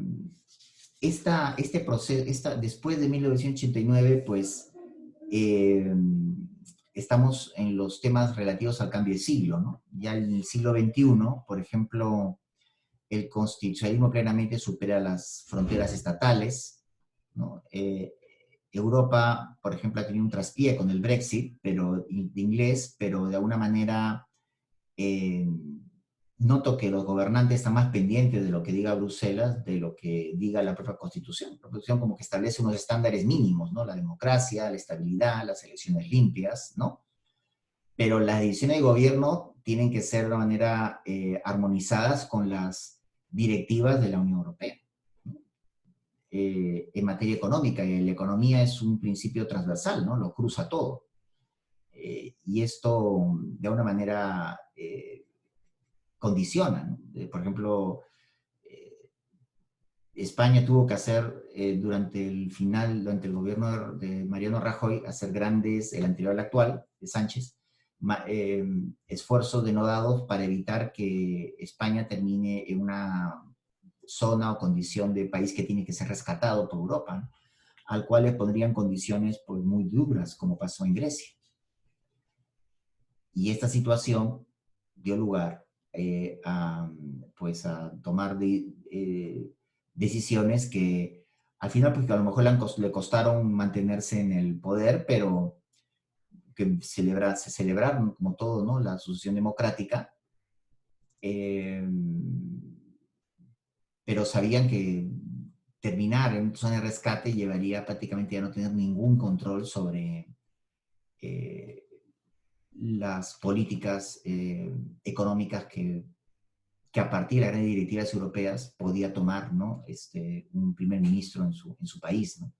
este proceso, después de 1989, pues eh, estamos en los temas relativos al cambio de siglo, ¿no? Ya en el siglo XXI, por ejemplo, el constitucionalismo plenamente supera las fronteras estatales, ¿no? Europa, por ejemplo, ha tenido un traspié con el Brexit, pero de inglés, pero de alguna manera eh, noto que los gobernantes están más pendientes de lo que diga Bruselas, de lo que diga la propia Constitución. La Constitución como que establece unos estándares mínimos, ¿no? La democracia, la estabilidad, las elecciones limpias, ¿no? Pero las decisiones de gobierno tienen que ser de una manera armonizadas con las directivas de la Unión Europea. En materia económica, y la economía es un principio transversal, ¿no? Lo cruza todo. Y esto, de alguna manera, condiciona, ¿no? Por ejemplo, España tuvo que hacer durante el gobierno de Mariano Rajoy, hacer grandes, el anterior al actual, de Sánchez, esfuerzos denodados para evitar que España termine en una zona o condición de país que tiene que ser rescatado por Europa, ¿no?, al cual le pondrían condiciones pues, muy duras, como pasó en Grecia. Y esta situación dio lugar pues a tomar decisiones que al final pues, que a lo mejor le costaron mantenerse en el poder, pero que se celebraron como todo, ¿no?, la sucesión democrática, eh, pero sabían que terminar en zona de rescate llevaría prácticamente a no tener ningún control sobre eh, las políticas económicas que a partir de las grandes directivas europeas podía tomar, ¿no?, un primer ministro en su país, ¿no?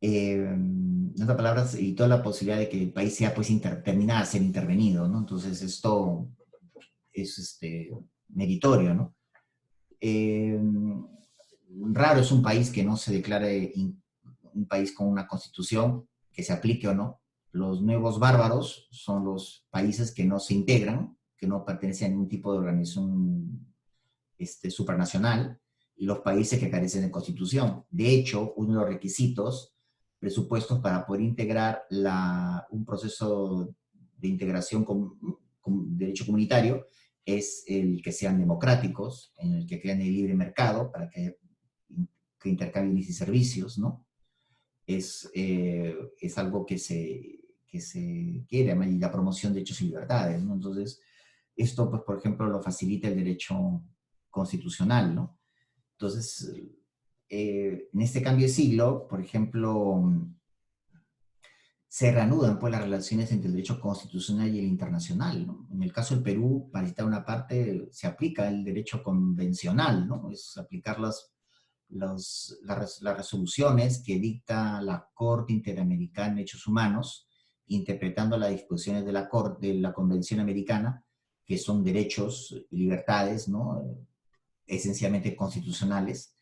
En otras palabras, y toda la posibilidad de que el país sea, pues, terminada, ser intervenido, ¿no? Entonces, esto es meritorio, ¿no? Eh, Raro es un país que no se declare un país con una constitución, que se aplique o no. Los nuevos bárbaros son los países que no se integran, que no pertenecen a ningún tipo de organización supranacional, y los países que carecen de constitución. De hecho, uno de los requisitos presupuestos para poder integrar un proceso de integración con derecho comunitario es el que sean democráticos, en el que crean el libre mercado para que intercambien bienes y servicios, ¿no? Es algo que se quiere, y la promoción de derechos y libertades, ¿no? Entonces, esto, pues, por ejemplo, lo facilita el derecho constitucional, ¿no? Entonces, en este cambio de siglo, por ejemplo, se reanudan pues las relaciones entre el derecho constitucional y el internacional, ¿no? En el caso del Perú, para citar una parte, se aplica el derecho convencional, ¿no? Es aplicar las resoluciones que dicta la Corte Interamericana de Derechos Humanos, interpretando las disposiciones de de la Convención Americana, que son derechos y libertades, ¿no? Esencialmente constitucionales.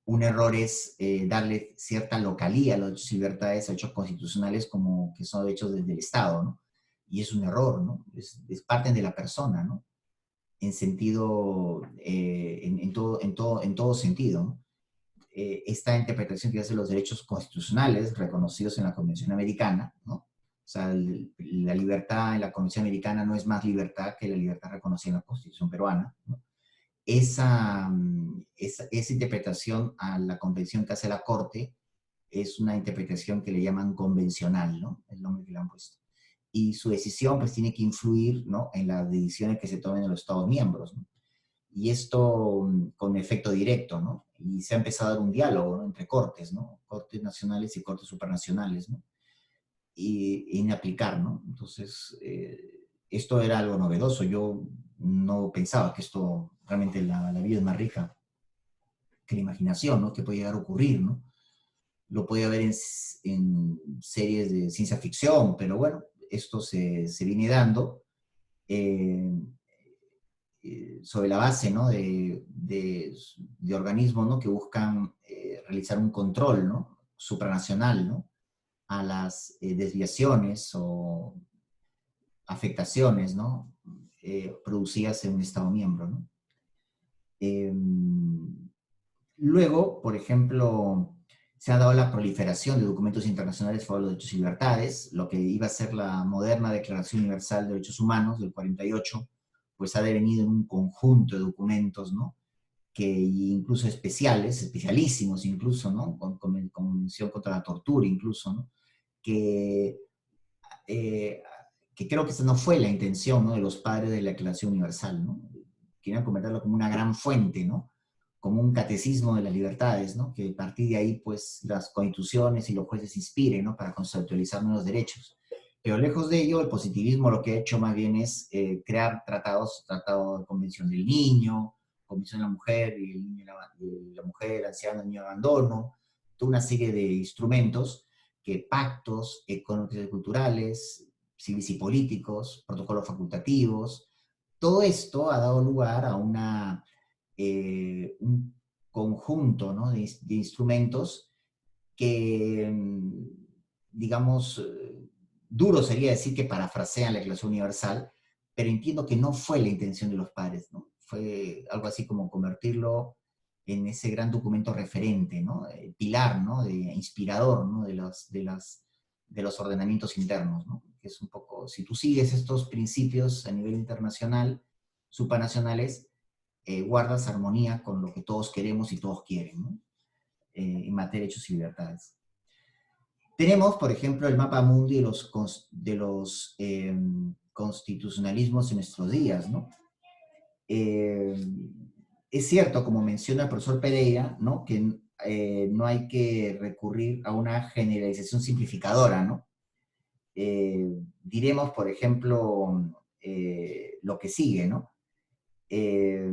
Un error es darle cierta localía a las libertades, a hechos constitucionales como que son derechos desde el Estado, ¿no? Y es un error, ¿no? Parten de la persona, ¿no? En sentido, en todo sentido, ¿no? Esta interpretación que hace los derechos constitucionales reconocidos en la Convención Americana, ¿no? O sea, la libertad en la Convención Americana no es más libertad que la libertad reconocida en la Constitución peruana, ¿no? Esa interpretación a la convención que hace la Corte es una interpretación que le llaman convencional, ¿no? El nombre que le han puesto. Y su decisión pues tiene que influir, ¿no? En las decisiones que se tomen en los Estados miembros, ¿no? Y esto con efecto directo, ¿no? Y se ha empezado a dar un diálogo, ¿no? Entre cortes, ¿no? Cortes nacionales y cortes supranacionales, ¿no? Y en aplicar, ¿no? Entonces, esto era algo novedoso. Yo no pensaba que esto, realmente la vida es más rica que la imaginación, ¿no? Que puede llegar a ocurrir, ¿no? Lo podía ver en series de ciencia ficción, pero bueno, esto se viene dando eh, sobre la base, ¿no? De organismos, ¿no? Que buscan realizar un control, ¿no? Supranacional, ¿no? A las desviaciones o afectaciones, ¿no? Producidas en un Estado miembro, ¿no? Eh, Luego, por ejemplo, se ha dado la proliferación de documentos internacionales sobre los derechos y libertades, lo que iba a ser la moderna Declaración Universal de Derechos Humanos del 48, pues ha devenido en un conjunto de documentos, ¿no? Que incluso especiales, especialísimos incluso, ¿no? Con Convención contra la Tortura incluso, ¿no? Que eh, que creo que esa no fue la intención, ¿no? De los padres de la Declaración Universal, ¿no? Querían convertirlo como una gran fuente, ¿no? Como un catecismo de las libertades, ¿no? Que a partir de ahí, pues, las constituciones y los jueces se inspiren, ¿no? Para conceptualizar nuevos derechos. Pero lejos de ello, el positivismo lo que ha hecho más bien es crear tratados, tratado de Convención del Niño, Convención de la Mujer, y el niño, la mujer, anciano, el niño abandono, toda una serie de instrumentos que pactos económicos y culturales, civiles y políticos, protocolos facultativos, todo esto ha dado lugar a un conjunto, ¿no? De instrumentos que, digamos, duro sería decir que parafrasean la Declaración Universal, pero entiendo que no fue la intención de los padres, ¿no? Fue algo así como convertirlo en ese gran documento referente, ¿no? Pilar, ¿no? Inspirador, ¿no? De los ordenamientos internos, ¿no? Que es un poco, si tú sigues estos principios a nivel internacional, supranacionales, guardas armonía con lo que todos queremos y todos quieren, ¿no? En materia de derechos y libertades. Tenemos, por ejemplo, el mapa mundi de los constitucionalismos en nuestros días, ¿no? Eh, es cierto, como menciona el profesor Pereira, ¿no? Que no hay que recurrir a una generalización simplificadora, ¿no? Diremos, por ejemplo, lo que sigue, ¿no? Eh,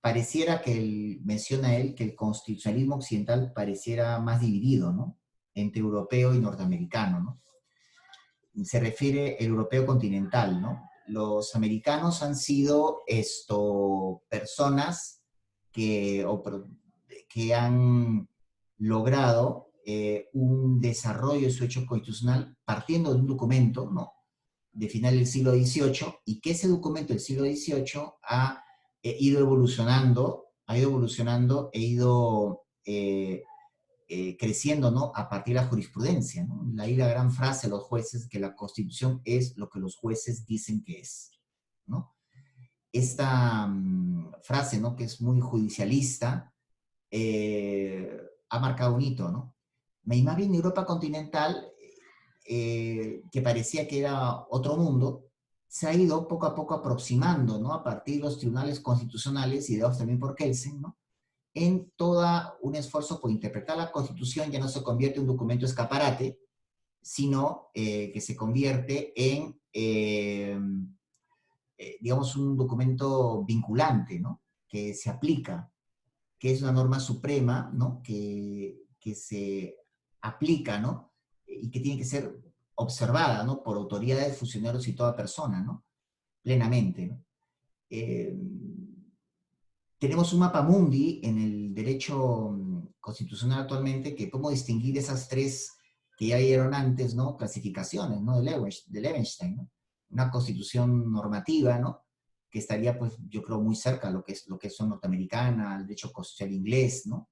Pareciera que menciona él que el constitucionalismo occidental pareciera más dividido, ¿no? Entre europeo y norteamericano, ¿no? Se refiere el europeo continental, ¿no? Los americanos han sido personas que, que han logrado un desarrollo de su hecho constitucional partiendo de un documento, ¿no? De final del siglo XVIII, y que ese documento del siglo XVIII ha ha ido evolucionando e ido creciendo, ¿no? A partir de la jurisprudencia, ¿no? Ahí la gran frase de los jueces, que la Constitución es lo que los jueces dicen que es, ¿no? Esta frase, ¿no? Que es muy judicialista, ha marcado un hito, ¿no? Y más bien Europa continental, que parecía que era otro mundo, se ha ido poco a poco aproximando, ¿no? A partir de los tribunales constitucionales, ideados también por Kelsen, ¿no? En todo un esfuerzo por interpretar la Constitución, ya no se convierte en un documento escaparate, sino que se convierte en, digamos, un documento vinculante, ¿no? Que se aplica, que es una norma suprema, ¿no? Que se aplica, ¿no? Y que tiene que ser observada, ¿no? Por autoridades, funcionarios y toda persona, ¿no? Plenamente, ¿no? Eh, tenemos un mapa mundi en el derecho constitucional actualmente que cómo distinguir esas tres que ya vieron antes, ¿no? Clasificaciones, ¿no? De Levenstein, ¿no? Una constitución normativa, ¿no? Que estaría, pues, yo creo, muy cerca a lo que es norteamericana, el derecho constitucional inglés, ¿no?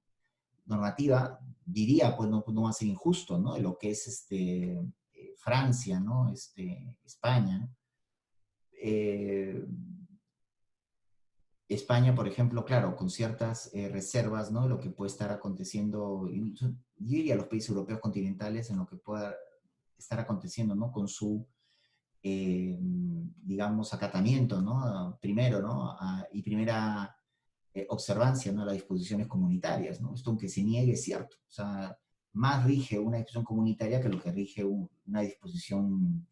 Normativa, diría, pues no va a ser injusto, ¿no? De lo que es Francia, ¿no? España, ¿no? Eh, España, por ejemplo, claro, con ciertas reservas, ¿no? Lo que puede estar aconteciendo, yo diría los países europeos continentales, en lo que pueda estar aconteciendo, ¿no? Con su, digamos, acatamiento, ¿no? Primero, ¿no? Y primera observancia, ¿no? A las disposiciones comunitarias, ¿no? Esto, aunque se niegue, es cierto. O sea, más rige una disposición comunitaria que lo que rige una disposición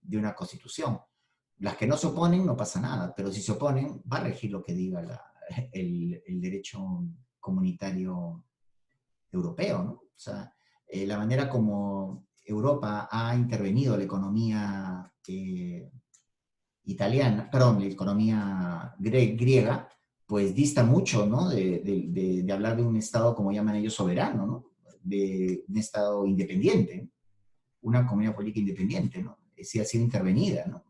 de una constitución. Las que no se oponen no pasa nada, pero si se oponen va a regir lo que diga el derecho comunitario europeo, ¿no? O sea, la manera como Europa ha intervenido la economía italiana, perdón, la economía griega, pues dista mucho, ¿no? De hablar de un Estado, como llaman ellos, soberano, ¿no? De un Estado independiente, una comunidad política independiente, ¿no? Sí ha sido intervenida, ¿no?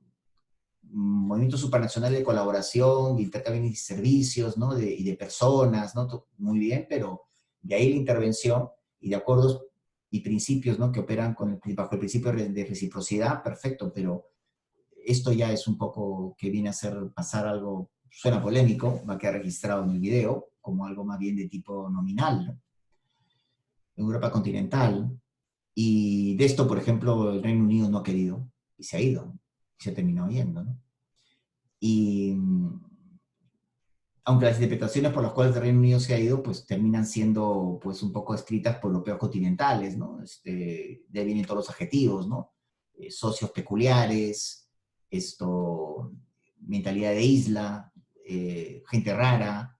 Movimiento supranacional de colaboración, de intercambio de servicios, ¿no? Y de personas, ¿no? Muy bien, pero de ahí la intervención y de acuerdos y principios, ¿no? Que operan bajo el principio de reciprocidad, perfecto, pero esto ya es un poco que viene a hacer pasar algo, suena polémico, va a quedar registrado en el video, como algo más bien de tipo nominal, ¿no? Europa continental, y de esto, por ejemplo, el Reino Unido no ha querido, y se ha ido, ¿no? Y se ha terminado yendo, ¿no? Y aunque las interpretaciones por las cuales el Reino Unido se ha ido, pues terminan siendo pues un poco escritas por europeos continentales, ¿no? De ahí vienen todos los adjetivos, ¿no? Socios peculiares, mentalidad de isla, gente rara,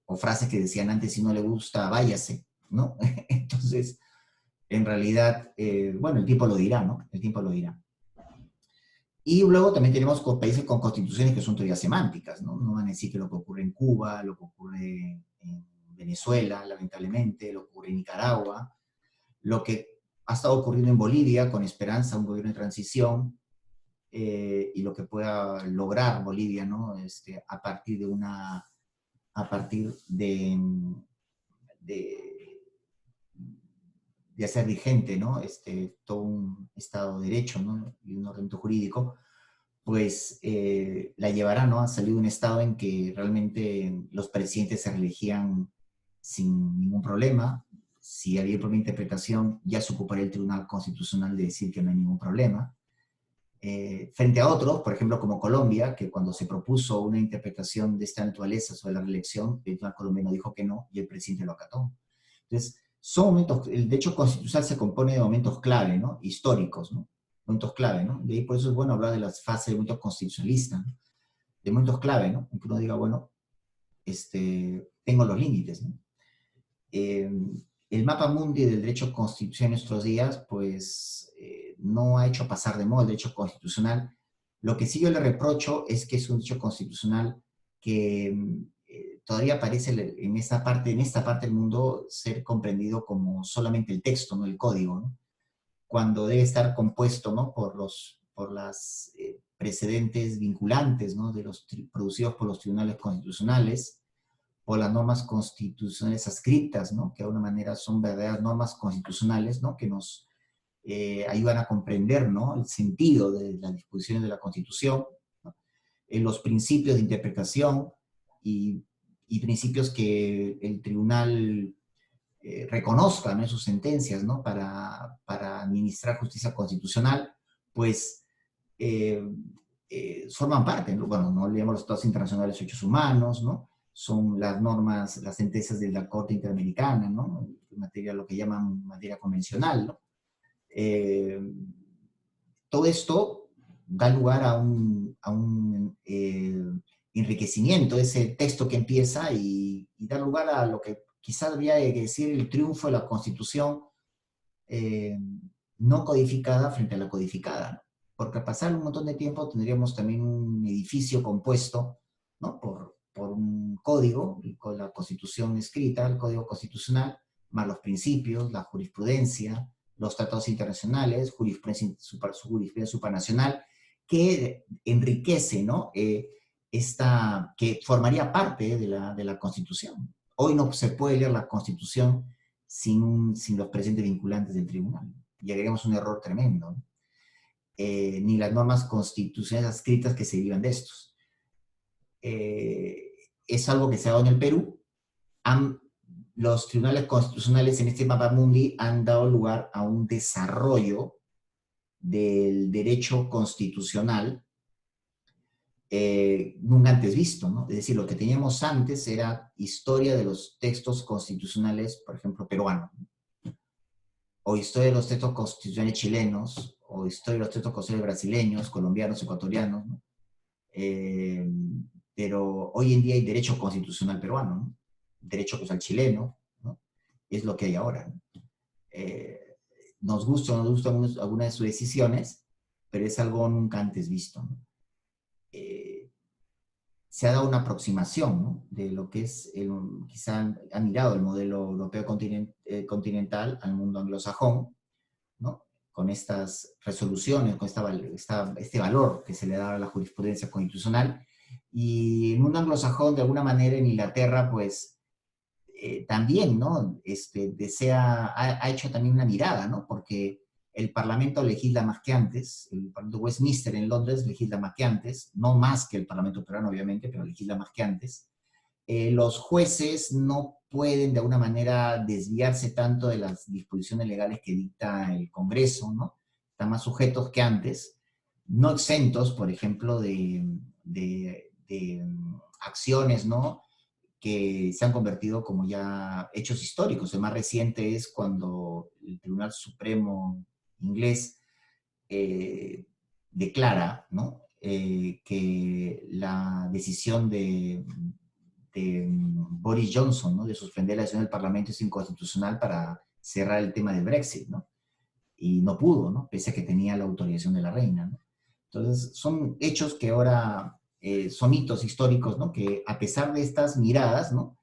o frases que decían antes, si no le gusta, váyase, ¿no? Entonces, en realidad, bueno, el tiempo lo dirá, ¿no? El tiempo lo dirá. Y luego también tenemos países con constituciones que son teorías semánticas, ¿no? No van a decir que lo que ocurre en Cuba, lo que ocurre en Venezuela, lamentablemente, lo que ocurre en Nicaragua, lo que ha estado ocurriendo en Bolivia, con esperanza, un gobierno de transición, y lo que pueda lograr Bolivia, ¿no? A partir de a partir de, de hacer vigente, ¿no? Todo un Estado de Derecho, ¿no? Y un ordenamiento jurídico, pues la llevará, ¿no? A salir de un estado en que realmente los presidentes se reelegían sin ningún problema. Si había problema de interpretación, ya se ocuparía el Tribunal Constitucional de decir que no hay ningún problema. Frente a otros, por ejemplo, como Colombia, que cuando se propuso una interpretación de esta naturaleza sobre la reelección, el Tribunal colombiano dijo que no y el presidente lo acató. Entonces, son momentos, el derecho constitucional se compone de momentos clave, ¿no? Históricos, ¿no? Momentos clave, ¿no? De ahí por eso es bueno hablar de las fases de momentos constitucionalistas, ¿no? De momentos clave, ¿no? En que uno diga, bueno, tengo los límites, ¿no? Eh, el mapa mundi del derecho constitucional en nuestros días, pues, no ha hecho pasar de moda el derecho constitucional. Lo que sí yo le reprocho es que es un derecho constitucional que todavía parece en esta parte del mundo ser comprendido como solamente el texto, no el código, ¿no? Cuando debe estar compuesto, ¿no? Por las precedentes vinculantes, ¿no? Producidos por los tribunales constitucionales, por las normas constitucionales adscritas, ¿no? Que de alguna manera son verdaderas normas constitucionales, ¿no? Que nos ayudan a comprender, ¿no? El sentido de las disposiciones de la Constitución, ¿no? Los principios de interpretación y, y principios que el tribunal reconozca, ¿no? En sus sentencias, ¿no? Para administrar justicia constitucional, pues forman parte, ¿no? Bueno, no leemos los tratados internacionales de derechos humanos, ¿no? Son las normas, las sentencias de la Corte Interamericana, ¿no? En materia, lo que llaman materia convencional, ¿no? Eh, Todo esto da lugar a un enriquecimiento de ese texto que empieza y da lugar a lo que quizás habría que decir el triunfo de la Constitución eh, no codificada frente a la codificada, ¿no? Porque al pasar un montón de tiempo tendríamos también un edificio compuesto, ¿no? por un código, con la Constitución escrita, el Código Constitucional, más los principios, la jurisprudencia, los tratados internacionales, jurisprudencia supranacional, que enriquece, ¿no? Que formaría parte de la Constitución. Hoy no se puede leer la Constitución sin los presentes vinculantes del tribunal. Llegaríamos a un error tremendo, ¿no? Ni las normas constitucionales escritas que se derivan de estos. Es algo que se ha dado en el Perú. Los tribunales constitucionales en este mapa mundi han dado lugar a un desarrollo del derecho constitucional nunca antes visto, ¿no? Es decir, lo que teníamos antes era historia de los textos constitucionales, por ejemplo, peruanos, ¿no? O historia de los textos constitucionales chilenos, o historia de los textos constitucionales brasileños, colombianos, ecuatorianos, ¿no? Eh, pero hoy en día hay derecho constitucional peruano, ¿no? Derecho constitucional chileno, ¿no? Es lo que hay ahora, ¿no? Eh, nos gusta o no nos gustan algunas de sus decisiones, pero es algo nunca antes visto, ¿no? Se ha dado una aproximación, ¿no? De lo que es, quizá ha mirado el modelo europeo continental al mundo anglosajón, ¿no? Con estas resoluciones, con este valor que se le da a la jurisprudencia constitucional. Y el mundo anglosajón, de alguna manera, en Inglaterra, pues, también, ¿no? Ha hecho también una mirada, ¿no? Porque el Parlamento legisla más que antes, el Parlamento de Westminster en Londres legisla más que antes, no más que el Parlamento peruano, obviamente, pero legisla más que antes. Los jueces no pueden de alguna manera desviarse tanto de las disposiciones legales que dicta el Congreso, ¿no? Están más sujetos que antes, no exentos, por ejemplo, de acciones, ¿no? Que se han convertido como ya hechos históricos. El más reciente es cuando el Tribunal Supremo inglés declara, ¿no? Que la decisión de Boris Johnson, ¿no? De suspender la sesión del Parlamento es inconstitucional para cerrar el tema del Brexit, ¿no? Y no pudo, ¿no? Pese a que tenía la autorización de la reina, ¿no? Entonces, son hechos que ahora son hitos históricos, ¿no? Que a pesar de estas miradas, ¿no?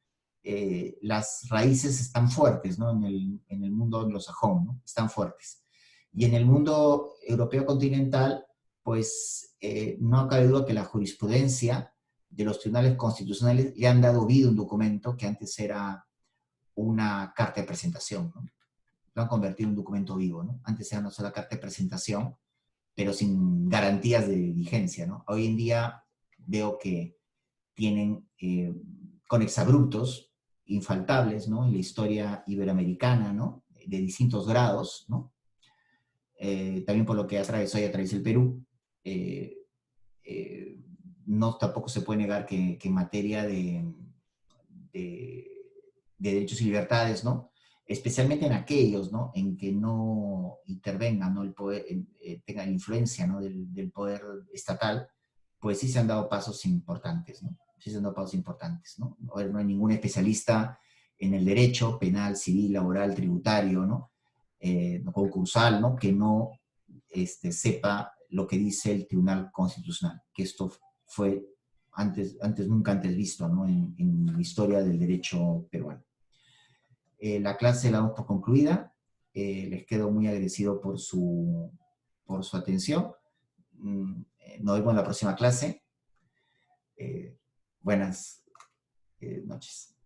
Las raíces están fuertes, ¿no? En el mundo anglosajón, ¿no? Están fuertes. Y en el mundo europeo continental, pues no cabe duda que la jurisprudencia de los tribunales constitucionales le han dado vida a un documento que antes era una carta de presentación, ¿no? Lo han convertido en un documento vivo, ¿no? Antes era una sola carta de presentación, pero sin garantías de vigencia, ¿no? Hoy en día veo que tienen con exabruptos infaltables, ¿no? En la historia iberoamericana, ¿no? De distintos grados, ¿no? También por lo que atravesó y atraviesa el Perú. Eh, eh, no tampoco se puede negar que en materia de, de derechos y libertades, ¿no? Especialmente en aquellos, ¿no? En que no intervengan, ¿no? El poder, tenga influencia, ¿no? Del poder estatal, pues sí se han dado pasos importantes, ¿no? Sí se han dado pasos importantes, ¿no? No hay ningún especialista en el derecho penal, civil, laboral, tributario, ¿no? Concursal, ¿no? Que no sepa lo que dice el Tribunal Constitucional, que esto fue nunca antes visto, ¿no? En la historia del derecho peruano. La clase la damos por concluida. Les quedo muy agradecido por su atención. Nos vemos en la próxima clase. Buenas noches.